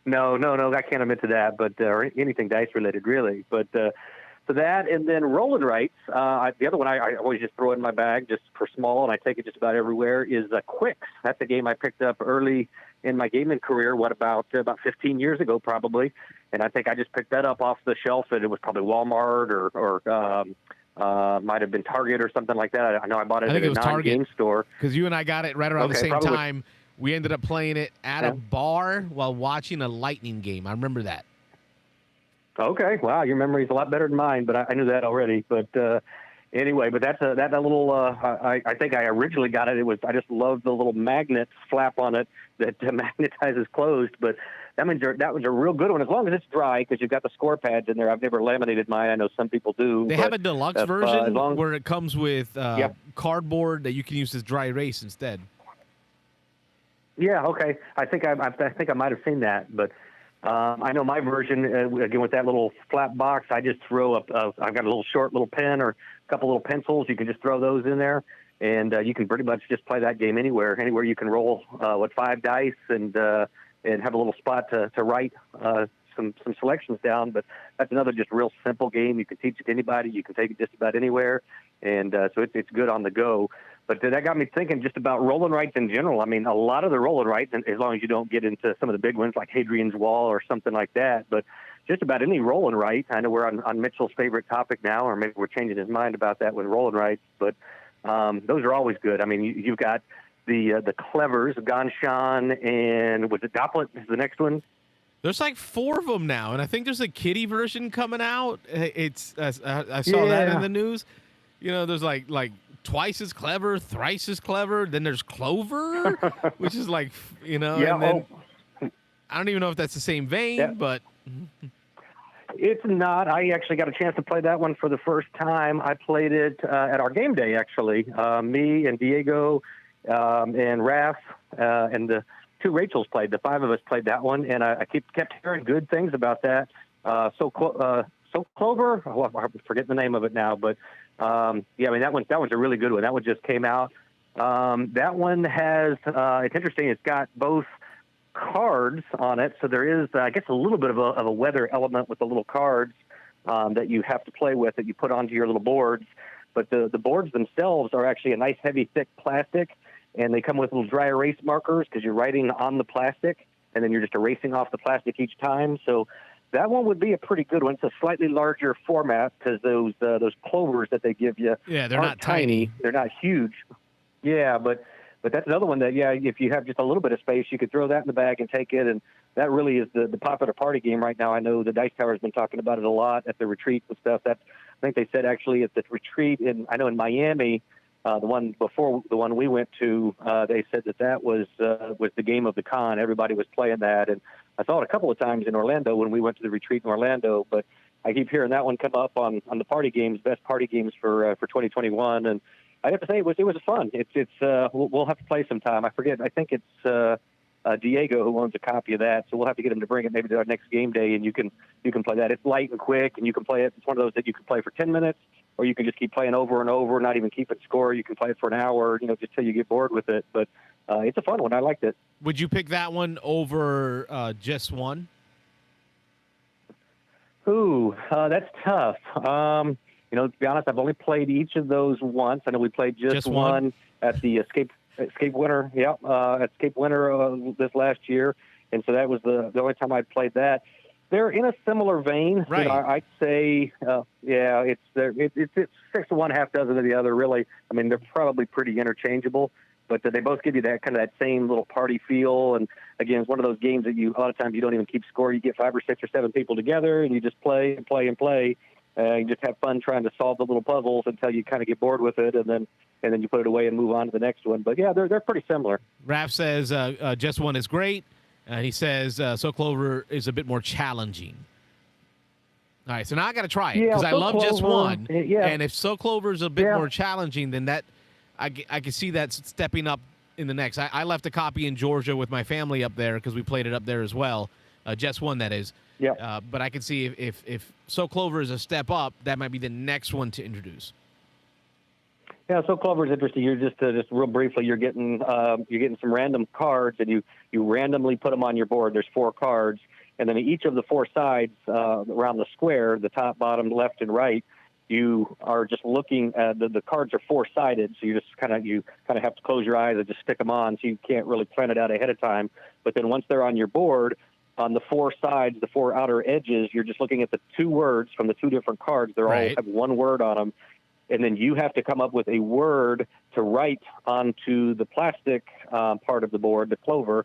Speaker 3: No, I can't admit to that. But anything dice related, really. But so that, and then rolling rights. The other one I always just throw in my bag just for small, and I take it just about everywhere. Is Quicks. That's a game I picked up early in my gaming career. About 15 years ago, probably. And I think I just picked that up off the shelf, and it was probably Walmart or might have been Target or something like that. I know I bought it at a non-game store.
Speaker 2: Because you and I got it right around the same time. We ended up playing it at a bar while watching a Lightning game. I remember that.
Speaker 3: Okay, wow, your memory's a lot better than mine, but I knew that already. But Anyway, but that's that little. I think I originally got it. I just loved the little magnet flap on it that magnetizes closed. But that was a real good one, as long as it's dry, because you've got the score pads in there. I've never laminated mine. I know some people do.
Speaker 2: They have a deluxe version where it comes with
Speaker 3: yeah.
Speaker 2: cardboard that you can use as dry erase instead.
Speaker 3: Yeah. Okay. I think I might have seen that, but. I know my version, again, with that little flat box, I just throw up, I've got a little short little pen or a couple little pencils. You can just throw those in there, and you can pretty much just play that game anywhere you can roll, 5 dice and have a little spot to write some selections down. But that's another just real simple game. You can teach it to anybody. You can take it just about anywhere, and so it's good on the go. But that got me thinking just about roll and writes in general. I mean, a lot of the roll and writes, as long as you don't get into some of the big ones like Hadrian's Wall or something like that, but just about any roll and write. I know we're on Mitchell's favorite topic now, or maybe we're changing his mind about that with roll and writes, but those are always good. I mean, you've got the Clevers, Ganshan, and was it Dopplet is the next one?
Speaker 2: There's like 4 of them now, and I think there's a kiddie version coming out. I saw that in the news. You know, there's like twice as clever, thrice as clever. Then there's Clover, which is like, and then I don't even know if that's the same vein, but
Speaker 3: it's not. I actually got a chance to play that one for the first time. I played it at our game day, actually. Me and Diego and Raph and the 2 Rachels played. The 5 of us played that one, and I kept hearing good things about that. So Clover, I forget the name of it now, but I mean that one's a really good one. That one just came out. That one has it's interesting. It's got both cards on it, so there is I guess a little bit of a weather element with the little cards that you have to play with that you put onto your little boards. But the boards themselves are actually a nice, heavy, thick plastic, and they come with little dry erase markers because you're writing on the plastic, and then you're just erasing off the plastic each time. So that one would be a pretty good one. It's a slightly larger format because those Clovers that they give you
Speaker 2: they're
Speaker 3: aren't
Speaker 2: not tiny.
Speaker 3: They're not huge. Yeah, but that's another one that, if you have just a little bit of space, you could throw that in the bag and take it. And that really is the popular party game right now. I know the Dice Tower has been talking about it a lot at the retreats and stuff. I think they said actually at the retreat in Miami, the one before the one we went to, they said that was the game of the con. Everybody was playing that, and I saw it a couple of times in Orlando when we went to the retreat in Orlando. But I keep hearing that one come up on the party games, best party games for 2021, and I have to say it was fun. We'll have to play sometime. I forget. I think it's Diego who owns a copy of that, so we'll have to get him to bring it maybe to our next game day, and you can play that. It's light and quick, and you can play it. It's one of those that you can play for 10 minutes. Or you can just keep playing over and over, not even keep it score. You can play it for an hour, just till you get bored with it. But it's a fun one. I liked it.
Speaker 2: Would you pick that one over just one?
Speaker 3: Ooh, that's tough. To be honest, I've only played each of those once. I know we played just one at the Escape Winter. Yeah, at Escape Winter this last year, and so that was the only time I played that. They're in a similar vein.
Speaker 2: Right.
Speaker 3: I'd say, it's 6 of one, half dozen of the other, really. I mean, they're probably pretty interchangeable, but they both give you that kind of that same little party feel. And, again, it's one of those games that a lot of times you don't even keep score. You get 5 or 6 or 7 people together, and you just play and play and play. You just have fun trying to solve the little puzzles until you kind of get bored with it, and then you put it away and move on to the next one. But, yeah, they're pretty similar.
Speaker 2: Raph says just one is great. And he says So Clover is a bit more challenging. All right, so now I got to try it because I love just one.
Speaker 3: Yeah.
Speaker 2: And if So Clover is a bit more challenging, then that I can see that stepping up in the next. I left a copy in Georgia with my family up there because we played it up there as well. Just one, that is.
Speaker 3: Yeah.
Speaker 2: But I can see if So Clover is a step up, that might be the next one to introduce.
Speaker 3: Yeah, So Clover is interesting. You're just real briefly, you're getting some random cards, and you randomly put them on your board. There's 4 cards, and then each of the 4 sides around the square, the top, bottom, left, and right, you are just looking at the cards are 4-sided, so you kind of have to close your eyes and just stick them on, so you can't really plan it out ahead of time. But then once they're on your board, on the 4 sides, the 4 outer edges, you're just looking at the 2 words from the 2 different cards. They're all have 1 word on them. And then you have to come up with a word to write onto the plastic part of the board, the Clover,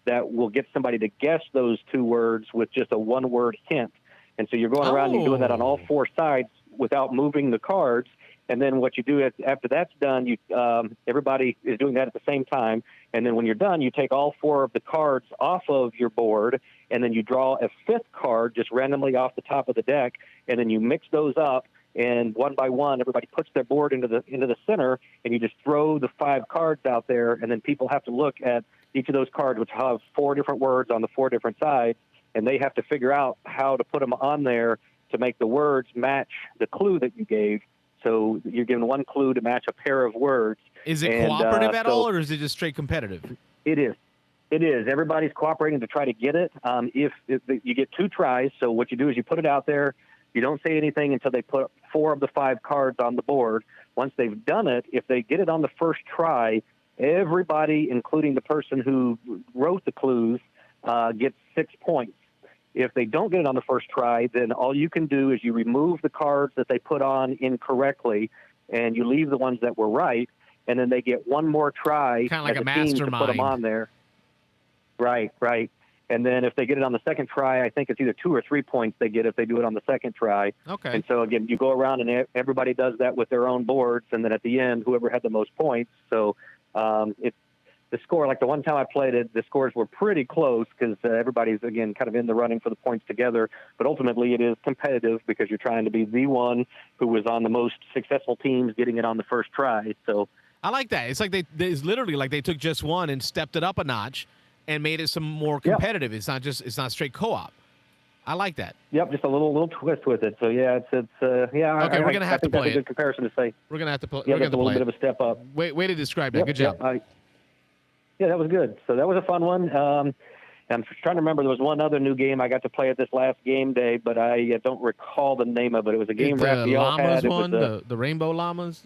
Speaker 3: that will get somebody to guess those 2 words with just a 1-word hint. And so you're going around and doing that on all 4 sides without moving the cards. And then what you do after that's done, you everybody is doing that at the same time. And then when you're done, you take all 4 of the cards off of your board, and then you draw a 5th card just randomly off the top of the deck, and then you mix those up. And one by one, everybody puts their board into the center, and you just throw the 5 cards out there, and then people have to look at each of those cards, which have 4 different words on the 4 different sides, and they have to figure out how to put them on there to make the words match the clue that you gave. So you're given one clue to match a pair of words.
Speaker 2: Is it cooperative at all, or is it just straight competitive?
Speaker 3: It is. It is. Everybody's cooperating to try to get it. If you get 2 tries, so what you do is you put it out there. You don't say anything until they put 4 of the 5 cards on the board. Once they've done it, if they get it on the first try, everybody, including the person who wrote the clues, gets 6 points. If they don't get it on the first try, then all you can do is you remove the cards that they put on incorrectly, and you leave the ones that were right, and then they get one more try
Speaker 2: kind of like
Speaker 3: as
Speaker 2: a
Speaker 3: a team to
Speaker 2: mastermind.
Speaker 3: put them on there. Right. And then if they get it on the second try, I think it's either 2 or 3 points they get if they do it on the second try.
Speaker 2: Okay.
Speaker 3: And so, again, you go around and everybody does that with their own boards, and then at the end, whoever had the most points. So the score, like the one time I played it, the scores were pretty close because everybody's, again, kind of in the running for the points together. But ultimately, it is competitive because you're trying to be the one who was on the most successful teams getting it on the first try. So
Speaker 2: I like that. It's like it's literally like they took just one and stepped it up a notch and made it some more competitive. It's not straight co-op. I like that.
Speaker 3: Yep, just a little twist with it. So yeah, it's yeah.
Speaker 2: Okay, we're gonna have to play
Speaker 3: that's a good comparison to say.
Speaker 2: We're gonna have to play.
Speaker 3: Yeah,
Speaker 2: We're
Speaker 3: that's
Speaker 2: gonna
Speaker 3: a little
Speaker 2: play
Speaker 3: bit of a step up.
Speaker 2: Way to describe that. Good job.
Speaker 3: Yeah, that was good. So that was a fun one. I'm trying to remember. There was one other new game I got to play at this last game day, but I don't recall the name of it. It was a game Raphael
Speaker 2: llamas
Speaker 3: had.
Speaker 2: One, the rainbow llamas.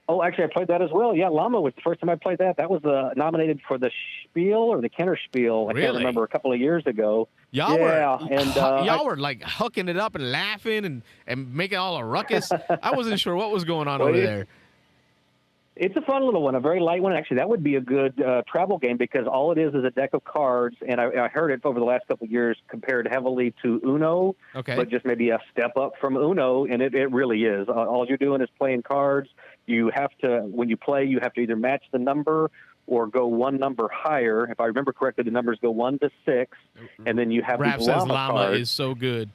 Speaker 3: Oh, actually, I played that as well. Yeah, Llama was the first time I played that. That was nominated for the Spiel or the Kenner Spiel. I can't remember, a couple of years ago.
Speaker 2: Y'all were like hooking it up and laughing and making all a ruckus. I wasn't sure what was going on over there.
Speaker 3: It's a fun little one, a very light one. Actually, that would be a good travel game because all it is a deck of cards, and I heard it over the last couple of years compared heavily to Uno, but just maybe a step up from Uno, and it really is. All you're doing is playing cards. You have to, when you play, you have to either match the number or go one number higher. If I remember correctly, the numbers go 1 to 6, and then you have
Speaker 2: Raph
Speaker 3: these
Speaker 2: says
Speaker 3: llama
Speaker 2: llama
Speaker 3: cards.
Speaker 2: is so good.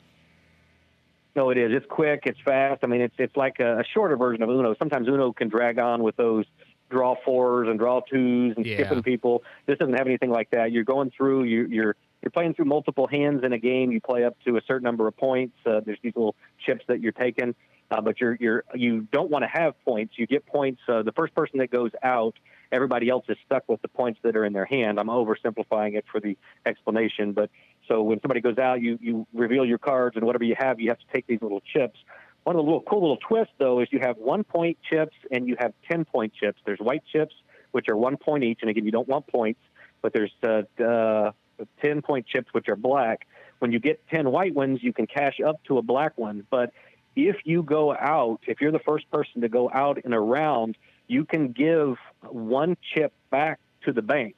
Speaker 3: No, it is. It's quick. It's fast. I mean, it's like a shorter version of Uno. Sometimes Uno can drag on with those draw 4s and draw 2s and skipping people. This doesn't have anything like that. You're going through. You're playing through multiple hands in a game. You play up to a certain number of points. There's these little chips that you're taking, but you don't want to have points. You get points. The first person that goes out, everybody else is stuck with the points that are in their hand. I'm oversimplifying it for the explanation, but so when somebody goes out, you reveal your cards, and whatever you have to take these little chips. One of the cool little twists, though, is you have 1-point chips and you have 10-point chips. There's white chips, which are 1 point each, and again, you don't want points, but there's 10-point chips, which are black. When you get 10 white ones, you can cash up to a black one, but if you go out, if you're the first person to go out in a round, you can give 1 chip back to the bank.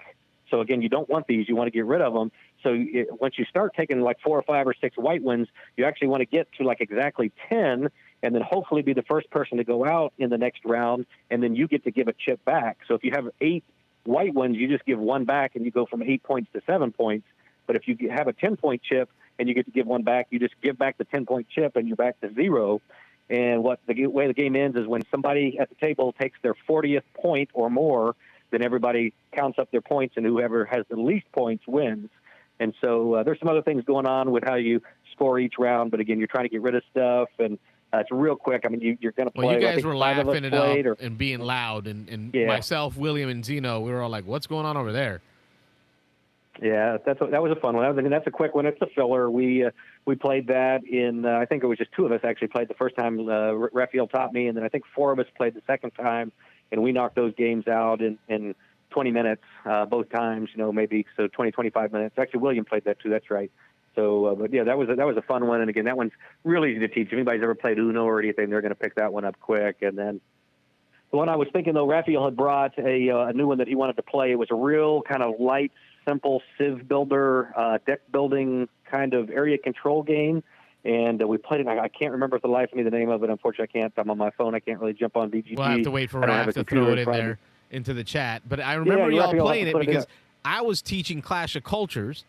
Speaker 3: So again, you don't want these. You want to get rid of them. So once you start taking like 4 or 5 or 6 white ones, you actually want to get to like exactly 10 and then hopefully be the first person to go out in the next round, and then you get to give a chip back. So if you have 8 white ones, you just give 1 back and you go from 8 points to 7 points. But if you have a 10-point chip and you get to give 1 back, you just give back the 10-point chip and you're back to 0. And the way the game ends is when somebody at the table takes their 40th point or more, then everybody counts up their points, and whoever has the least points wins. And so there's some other things going on with how you score each round. But again, you're trying to get rid of stuff, and it's real quick. I mean, you're going to play.
Speaker 2: Well, you guys were laughing it up and being loud, and myself, William, and Zeno, we were all like, "What's going on over there?"
Speaker 3: Yeah, that was a fun one. That's a quick one. It's a filler. We played that in. I think it was just 2 of us actually played the first time. Raphael taught me, and then I think 4 of us played the second time, and we knocked those games out in 20 minutes both times, maybe 20, 25 minutes. Actually, William played that too. That's right. So, but yeah, that was a fun one. And again, that one's really easy to teach. If anybody's ever played Uno or anything, they're going to pick that one up quick. And then the one I was thinking, though, Raphael had brought a new one that he wanted to play. It was a real kind of light, simple Civ builder, deck building kind of area control game. and we played it. I can't remember for the life of me the name of it. Unfortunately, I can't. I'm on my phone. I can't really jump on BGG.
Speaker 2: We'll have to wait for
Speaker 3: I don't have
Speaker 2: Raph
Speaker 3: a
Speaker 2: to
Speaker 3: computer
Speaker 2: throw it in
Speaker 3: front of
Speaker 2: there
Speaker 3: me.
Speaker 2: into the chat. But I remember
Speaker 3: Yeah,
Speaker 2: y'all
Speaker 3: you'll have
Speaker 2: playing
Speaker 3: to
Speaker 2: it
Speaker 3: put it in
Speaker 2: because
Speaker 3: there.
Speaker 2: I was teaching Clash of Cultures.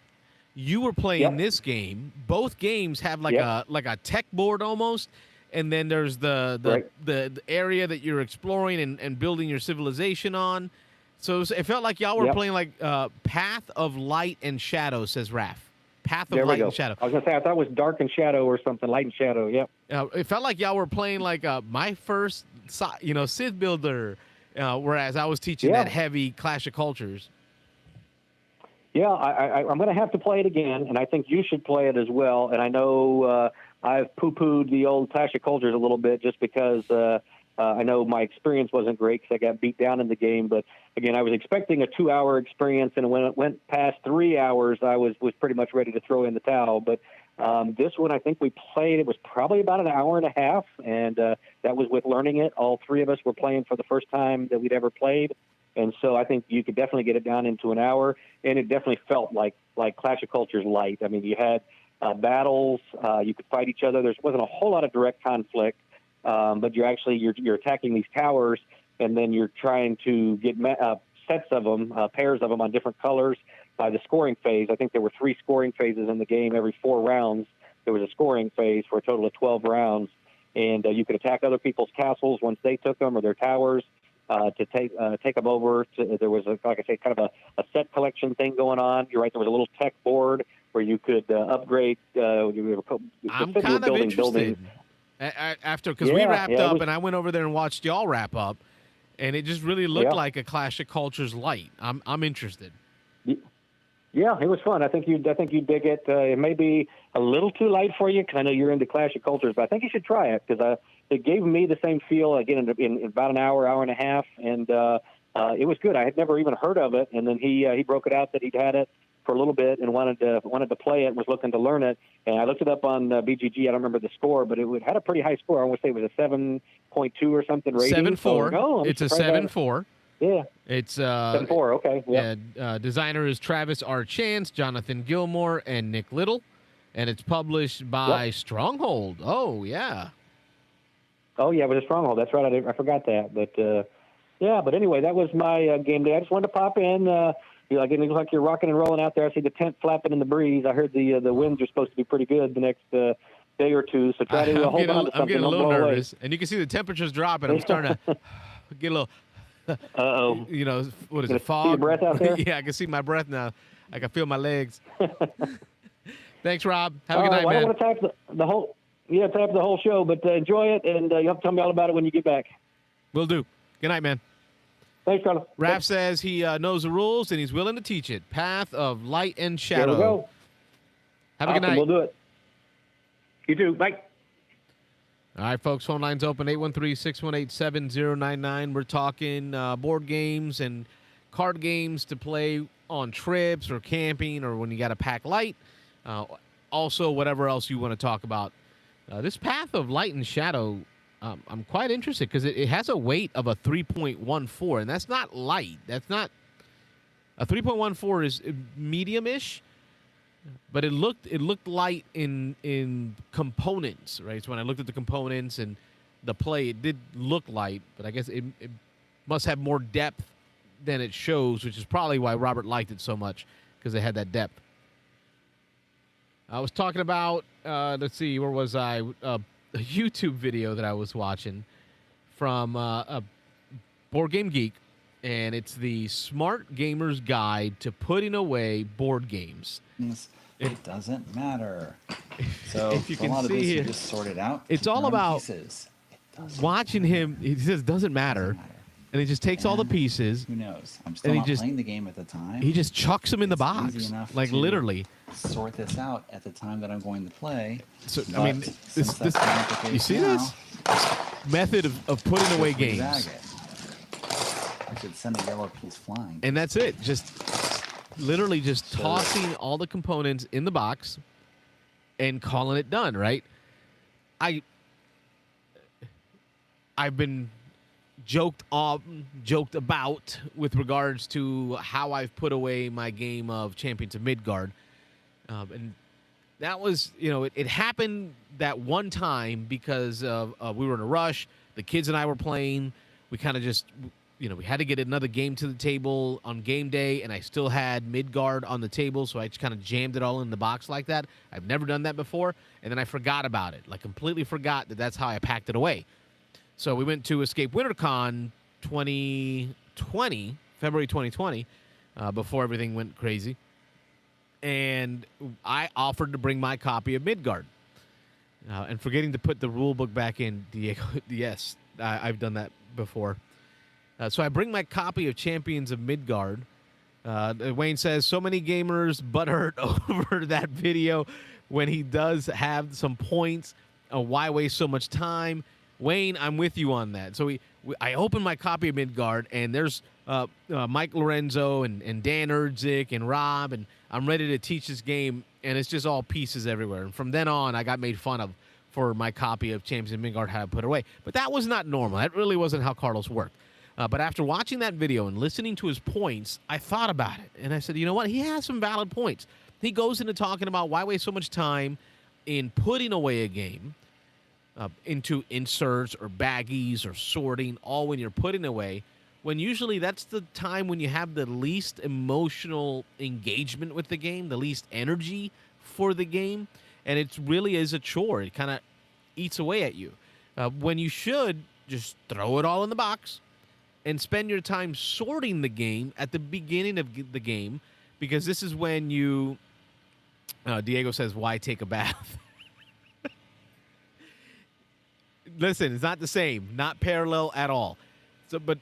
Speaker 2: You were playing
Speaker 3: Yep.
Speaker 2: this game. Both games have like
Speaker 3: Yep.
Speaker 2: a tech board almost, and then there's the
Speaker 3: Right.
Speaker 2: area that you're exploring and building your civilization on. So it felt like y'all were
Speaker 3: Yep.
Speaker 2: playing like Path of Light and Shadow, says Raph. Path of
Speaker 3: There we
Speaker 2: Light
Speaker 3: go.
Speaker 2: and Shadow.
Speaker 3: I was gonna say I thought it was Dark and Shadow or something. Light and Shadow. Yep.
Speaker 2: It felt like y'all were playing like my first, Sith Builder, whereas I was teaching
Speaker 3: Yeah.
Speaker 2: that heavy Clash of Cultures.
Speaker 3: Yeah, I'm going to have to play it again, and I think you should play it as well. And I know I've poo-pooed the old Clash of Cultures a little bit just because I know my experience wasn't great because I got beat down in the game. But again, I was expecting a 2-hour experience, and when it went past 3 hours, I was pretty much ready to throw in the towel. But this one, I think we played, it was probably about an hour and a half, and that was with learning it. All three of us were playing for the first time that we'd ever played. And so I think you could definitely get it down into an hour, and it definitely felt like Clash of Cultures light. I mean, you had battles, you could fight each other. There wasn't a whole lot of direct conflict, but you're attacking these towers, and then you're trying to get sets of them, pairs of them on different colors by the scoring phase. I think there were 3 scoring phases in the game. Every 4 rounds, there was a scoring phase for a total of 12 rounds, and you could attack other people's castles once they took them or their towers. To take them over. There was, like I say, kind of a set collection thing going on. You're right. There was a little tech board where you could upgrade.
Speaker 2: I'm kind of interested after because we wrapped up and I went over there and watched y'all wrap up, and it just really looked like a Clash of Cultures light. I'm interested.
Speaker 3: Yeah, it was fun. I think you'd dig it. It may be a little too light for you because I know you're into Clash of Cultures, but I think you should try it because it gave me the same feel again in about an hour and a half, and it was good. I had never even heard of it, and then he broke it out that he'd had it for a little bit and wanted to play it, was looking to learn it, and I looked it up on BGG. I don't remember the score, but it had a pretty high score. I want to say it was a 7.2 or something rating.
Speaker 2: 7.4.
Speaker 3: So,
Speaker 2: it's a 7.4.
Speaker 3: Yeah.
Speaker 2: It's
Speaker 3: 7.4. Okay.
Speaker 2: Yeah. Designer is Travis R. Chance, Jonathan Gilmore, and Nick Little, and it's published by Stronghold. Oh yeah.
Speaker 3: Oh yeah, it was a Stronghold. That's right. I forgot that. But But anyway, that was my game day. I just wanted to pop in. It looks like you're rocking and rolling out there. I see the tent flapping in the breeze. I heard the winds are supposed to be pretty good the next day or two. So try to hold on to something.
Speaker 2: I'm getting a
Speaker 3: Don't
Speaker 2: little
Speaker 3: blow away.
Speaker 2: nervous, and you can see the temperatures dropping. I'm starting to get a little.
Speaker 3: Uh-oh.
Speaker 2: What is it? Fog.
Speaker 3: See your breath out there?
Speaker 2: Yeah, I can see my breath now. I can feel my legs. Thanks, Rob. Have a good night,
Speaker 3: I
Speaker 2: man.
Speaker 3: don't want to type the whole show, but enjoy it, and you'll have to tell me all about it when you get back.
Speaker 2: Will do. Good night, man.
Speaker 3: Thanks, Carlos.
Speaker 2: Raph says he knows the rules and he's willing to teach it. Path of Light and Shadow.
Speaker 3: There we go.
Speaker 2: Have a good night.
Speaker 3: We'll do it. You too. Bye.
Speaker 2: All right, folks, phone lines open, 813-618-7099. We're talking board games and card games to play on trips or camping or when you got to pack light. Also, whatever else you want to talk about. This Path of Light and Shadow, I'm quite interested because it has a weight of a 3.14, and that's not light. That's not – a 3.14 is medium-ish. But it looked light in components, right? So when I looked at the components and the play, it did look light, but I guess it must have more depth than it shows, which is probably why Robert liked it so much, because it had that depth. I was talking about, let's see, where was I? A YouTube video that I was watching from a Board Game Geek, and it's the Smart Gamer's Guide to Putting Away Board Games.
Speaker 5: It doesn't matter. So
Speaker 2: if you can
Speaker 5: a lot of this
Speaker 2: see
Speaker 5: you
Speaker 2: it,
Speaker 5: just sort it out.
Speaker 2: it's all about watching him. He says doesn't matter, and he just takes all the pieces.
Speaker 5: Who knows? I'm still not playing the game at the time.
Speaker 2: He just chucks them in the
Speaker 5: It's
Speaker 2: box,
Speaker 5: easy enough
Speaker 2: like
Speaker 5: to
Speaker 2: literally.
Speaker 5: Sort this out at the time that I'm going to play.
Speaker 2: So
Speaker 5: But
Speaker 2: I mean,
Speaker 5: since that's not the
Speaker 2: you
Speaker 5: case
Speaker 2: see
Speaker 5: now,
Speaker 2: this method of putting away
Speaker 5: just
Speaker 2: games,
Speaker 5: re-bag it. I should send a yellow piece flying.
Speaker 2: and that's it. Just literally just tossing all the components in the box and calling it done. Right? I've been joked about with regards to how I've put away my game of Champions of Midgard, and that was, it happened that one time because of we were in a rush. The kids and I were playing. We kind of just, we had to get another game to the table on game day, and I still had Midgard on the table, so I just kind of jammed it all in the box like that. I've never done that before, and then I forgot about it. Like, completely forgot that that's how I packed it away. So we went to Escape WinterCon 2020, February 2020, before everything went crazy. And I offered to bring my copy of Midgard. And forgetting to put the rule book back in, Diego, yes, I've done that before. So I bring my copy of Champions of Midgard. Wayne says, so many gamers butthurt over that video when he does have some points. Why waste so much time? Wayne, I'm with you on that. So I opened my copy of Midgard, and there's Mike Lorenzo and Dan Erdzik and Rob, and I'm ready to teach this game, and it's just all pieces everywhere. And from then on, I got made fun of for my copy of Champions of Midgard, how to put it away. But that was not normal. That really wasn't how Carlos worked. But after watching that video and listening to his points, I thought about it. And I said, you know what? He has some valid points. He goes into talking about why waste so much time in putting away a game, into inserts or baggies or sorting, all when you're putting away, when usually that's the time when you have the least emotional engagement with the game, the least energy for the game, and it really is a chore. It kind of eats away at you. When you should just throw it all in the box and spend your time sorting the game at the beginning of the game, because this is when you, Diego says, why take a bath? Listen, it's not the same, not parallel at all. So, but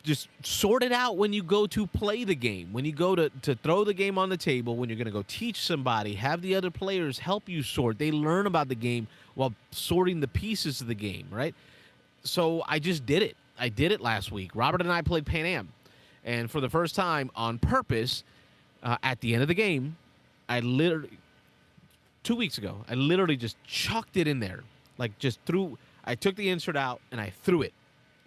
Speaker 2: just sort it out when you go to play the game, when you go to throw the game on the table, when you're going to go teach somebody, have the other players help you sort. They learn about the game while sorting the pieces of the game, right? So I just did it. I did it last week. Robert and I played Pan Am, and for the first time on purpose, at the end of the game, 2 weeks ago, I literally just chucked it in there, like just threw. I took the insert out and I threw it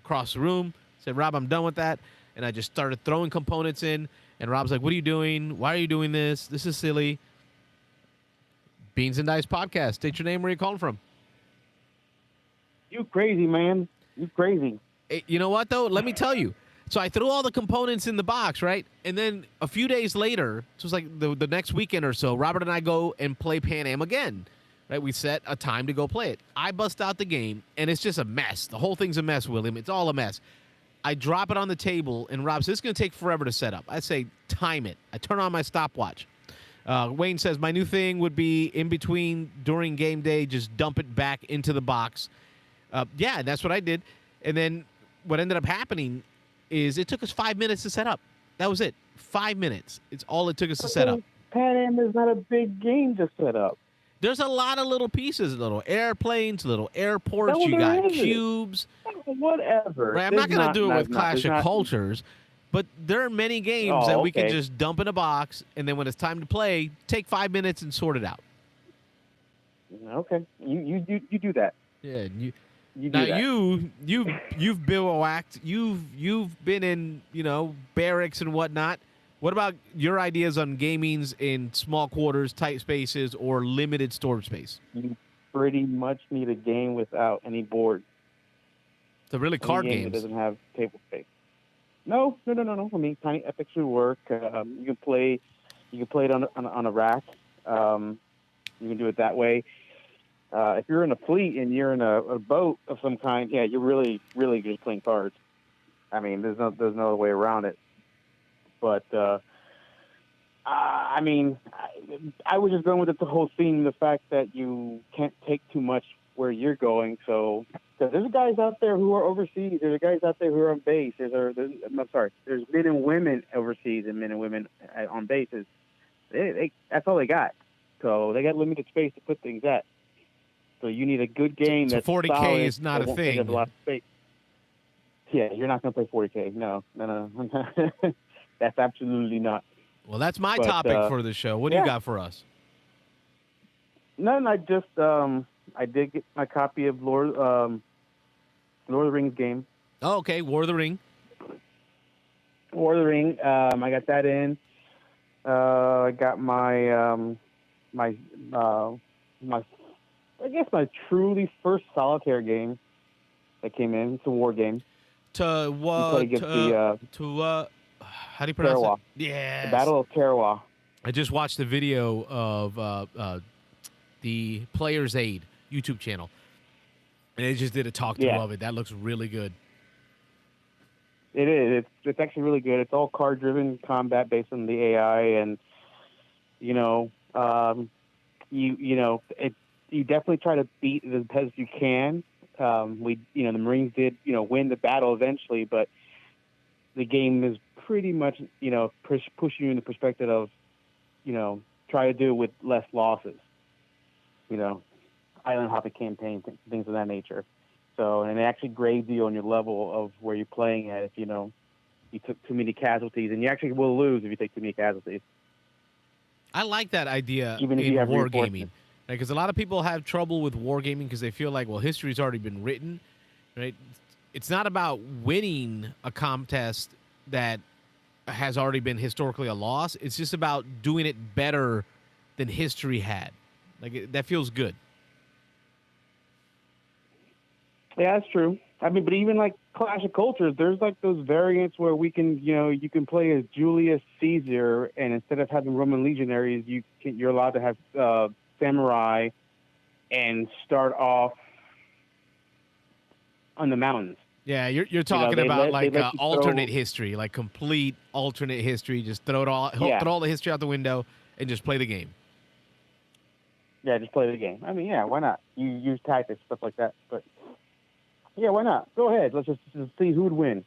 Speaker 2: across the room. Said, Rob, I'm done with that. And I just started throwing components in. And Rob's like, what are you doing? Why are you doing this? This is silly. Beans and Dice Podcast. State your name, where you calling from.
Speaker 3: You crazy, man. You crazy.
Speaker 2: You know what, though? Let me tell you. So I threw all the components in the box, right? And then a few days later, so it's like the next weekend or so, Robert and I go and play Pan Am again. Right, we set a time to go play it. I bust out the game, and it's just a mess. The whole thing's a mess, William. It's all a mess. I drop it on the table, and Rob says, it's going to take forever to set up. I say, time it. I turn on my stopwatch. Wayne says, my new thing would be in between, during game day, just dump it back into the box. Yeah, that's what I did. And then what ended up happening is it took us 5 minutes to set up. That was it. 5 minutes. It's all it took us to set up.
Speaker 3: Pan Am is not a big game to set up.
Speaker 2: There's a lot of little pieces, little airplanes, little airports. You got cubes.
Speaker 3: Whatever.
Speaker 2: Right, I'm not going to do it with Clash of Cultures, but there are many games that we can just dump in a box, and then when it's time to play, take 5 minutes and sort it out.
Speaker 3: Okay, you do that.
Speaker 2: Yeah,
Speaker 3: You do
Speaker 2: now
Speaker 3: that.
Speaker 2: you've bivouacked. You've been in barracks and whatnot. What about your ideas on gamings in small quarters, tight spaces, or limited storage space?
Speaker 3: You pretty much need a game without any board.
Speaker 2: So really, card
Speaker 3: game
Speaker 2: games.
Speaker 3: That doesn't have table space. No. I mean, tiny epics should work. You can play it on a rack. You can do it that way. If you're in a fleet and you're in a boat of some kind, yeah, you're really just playing cards. I mean, there's no other way around it. But I mean, I was just going with the whole theme, the fact that you can't take too much where you're going. So, because there's guys out there who are overseas. There's guys out there who are on base. There's men and women overseas and men and women on bases. That's all they got. So they got limited space to put things at. So you need a good game.
Speaker 2: So
Speaker 3: that's
Speaker 2: 40K
Speaker 3: solid,
Speaker 2: is not a thing.
Speaker 3: A lot of space. Yeah, you're not going to play 40K. No. That's absolutely not.
Speaker 2: Well, that's my topic for the show. What do you got for us?
Speaker 3: None. I just I did get my copy of Lord of the Rings game.
Speaker 2: Oh, okay, War of the Ring.
Speaker 3: War of the Ring. I got that in. I got my uh, my I guess my truly first solitaire game that came in. It's a war game.
Speaker 2: To
Speaker 3: You play
Speaker 2: what?
Speaker 3: against
Speaker 2: How do you pronounce
Speaker 3: Tarawa.
Speaker 2: it? Yes.
Speaker 3: The Battle of Tarawa.
Speaker 2: I just watched the video of the Player's Aid YouTube channel, and they just did a talk through of it. That looks really good.
Speaker 3: It is. It's actually really good. It's all card-driven combat based on the AI, and you definitely try to beat it as best you can. The Marines did win the battle eventually, but the game is pretty much pushing you in the perspective of try to do it with less losses. Island hopping campaign, things of that nature. So, and it actually grades you on your level of where you're playing at if you took too many casualties, and you actually will lose if you take too many casualties.
Speaker 2: I like that idea
Speaker 3: Even if you have
Speaker 2: in wargaming,
Speaker 3: reinforcements.
Speaker 2: because a lot of people have trouble with wargaming because they feel like, well, history's already been written, right? It's not about winning a contest that has already been historically a loss. It's just about doing it better than history had. That feels good.
Speaker 3: Yeah, that's true. I mean, but even like Clash of Cultures, there's like those variants where we can, you can play as Julius Caesar, and instead of having Roman legionaries, you're allowed to have samurai, and start off on the mountains.
Speaker 2: Yeah, you're talking about alternate
Speaker 3: throw...
Speaker 2: history, like complete alternate history. Just throw all the history out the window and just play the game.
Speaker 3: Yeah, just play the game. I mean, yeah, why not? You use tactics, stuff like that, but. Yeah, why not? Go ahead. Let's just see who would win.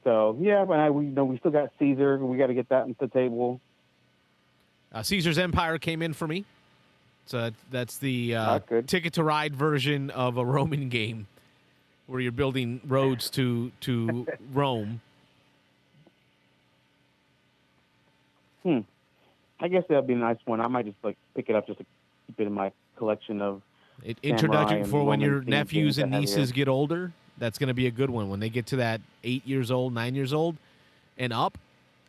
Speaker 3: So yeah, but we still got Caesar. We got to get that into the table.
Speaker 2: Caesar's Empire came in for me. So that's the Ticket to Ride version of a Roman game, where you're building roads to Rome.
Speaker 3: I guess that'd be a nice one. I might just pick it up just to keep it in my collection of.
Speaker 2: Introduction for when your nephews and nieces get older. That's going to be a good one. When they get to that 8 years old, 9 years old, and up,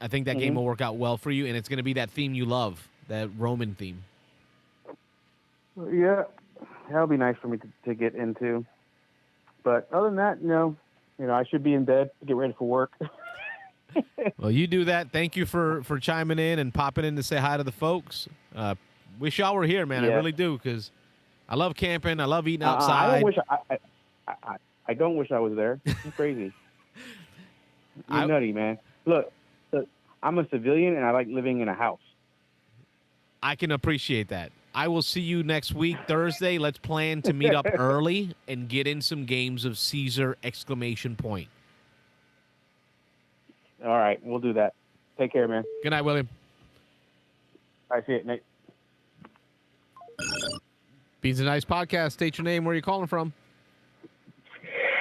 Speaker 2: I think that game will work out well for you, and it's going to be that theme you love, that Roman theme.
Speaker 3: Yeah, that'll be nice for me to get into. But other than that, I should be in bed to get ready for work.
Speaker 2: Well, you do that. Thank you for chiming in and popping in to say hi to the folks. Wish y'all were here, man. Yeah. I really do, because I love camping. I love eating outside.
Speaker 3: I don't wish I was there. You're crazy. You're nutty, man. Look, I'm a civilian, and I like living in a house.
Speaker 2: I can appreciate that. I will see you next week, Thursday. Let's plan to meet up early and get in some games of Caesar !
Speaker 3: All right, we'll do that. Take care, man.
Speaker 2: Good night, William.
Speaker 3: I see it, Nate.
Speaker 2: Beans and Ice Podcast. State your name. Where are you calling from?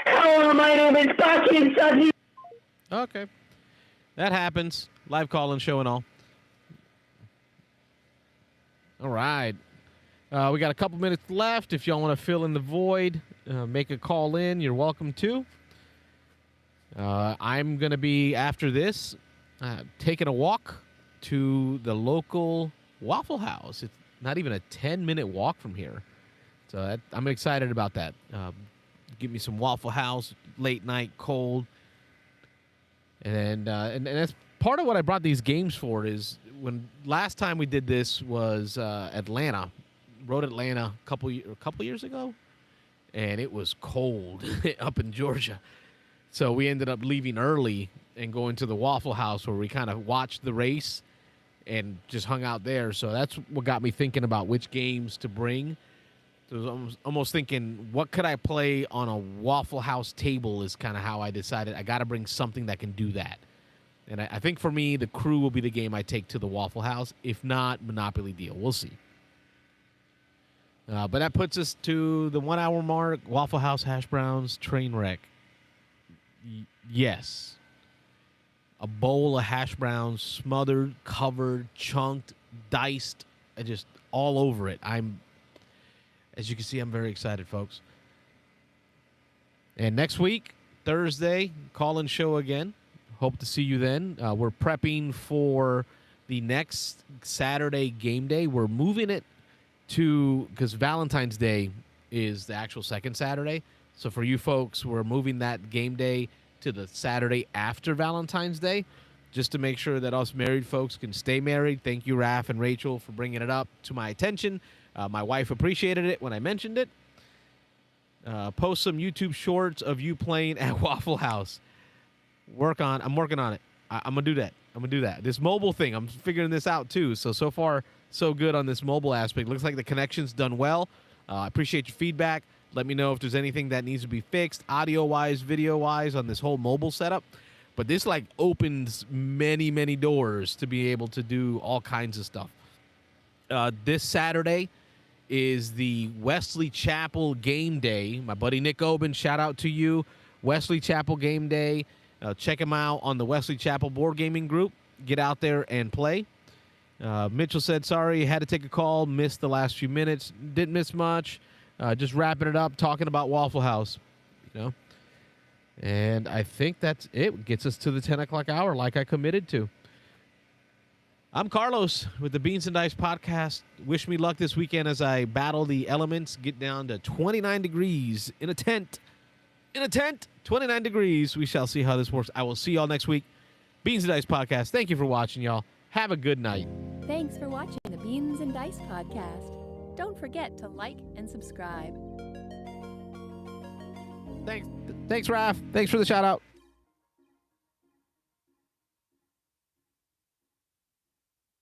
Speaker 6: Hello, my name is Bucky Sudden.
Speaker 2: Okay. That happens. Live call-in show and all. All right. We got a couple minutes left. If y'all want to fill in the void, make a call in. You're welcome to. I'm going to be, after this, taking a walk to the local Waffle House. It's not even a 10-minute walk from here. So I'm excited about that. Give me some Waffle House, late night, cold. And that's part of what I brought these games for. Is when last time we did this was Atlanta. Rode Atlanta a couple years ago, and it was cold up in Georgia. So we ended up leaving early and going to the Waffle House, where we kind of watched the race and just hung out there. So that's what got me thinking about which games to bring. So I was almost thinking, what could I play on a Waffle House table is kind of how I decided I got to bring something that can do that. And I think for me, the Crew will be the game I take to the Waffle House. If not, Monopoly Deal. We'll see. But that puts us to the 1 hour mark. Waffle House hash browns, train wreck. Yes. A bowl of hash browns, smothered, covered, chunked, diced, just all over it. As you can see, I'm very excited, folks. And next week, Thursday, call-in show again. Hope to see you then. We're prepping for the next Saturday game day, we're moving it to, because Valentine's Day is the actual second Saturday. So for you folks, we're moving that game day to the Saturday after Valentine's Day, just to make sure that us married folks can stay married. Thank you, Raph and Rachel, for bringing it up to my attention. My wife appreciated it when I mentioned it. Post some YouTube shorts of you playing at Waffle House. I'm working on it. I'm going to do that. This mobile thing, I'm figuring this out too. So far, so good on this mobile aspect. Looks like the connection's done well. I appreciate your feedback. Let me know if there's anything that needs to be fixed, audio-wise, video-wise, on this whole mobile setup. But this, like, opens many, many doors to be able to do all kinds of stuff. This Saturday is the Wesley Chapel game day. My buddy Nick Oben, shout out to you. Wesley Chapel game day. Check him out on the Wesley Chapel board gaming group. Get out there and play. Mitchell said, sorry, had to take a call, missed the last few minutes. Didn't miss much. Just wrapping it up, talking about Waffle House, you know. And I think that's it. Gets us to the 10 o'clock hour like I committed to. I'm Carlos with the Beans and Dice podcast. Wish me luck this weekend as I battle the elements, get down to 29 degrees in a tent. 29 degrees. We shall see how this works. I will see y'all next week. Beans and Dice podcast. Thank you for watching, y'all. Have a good night.
Speaker 1: Thanks for watching the Beans and Dice podcast. Don't forget to like and subscribe.
Speaker 2: Thanks, Raph. Thanks for the shout out.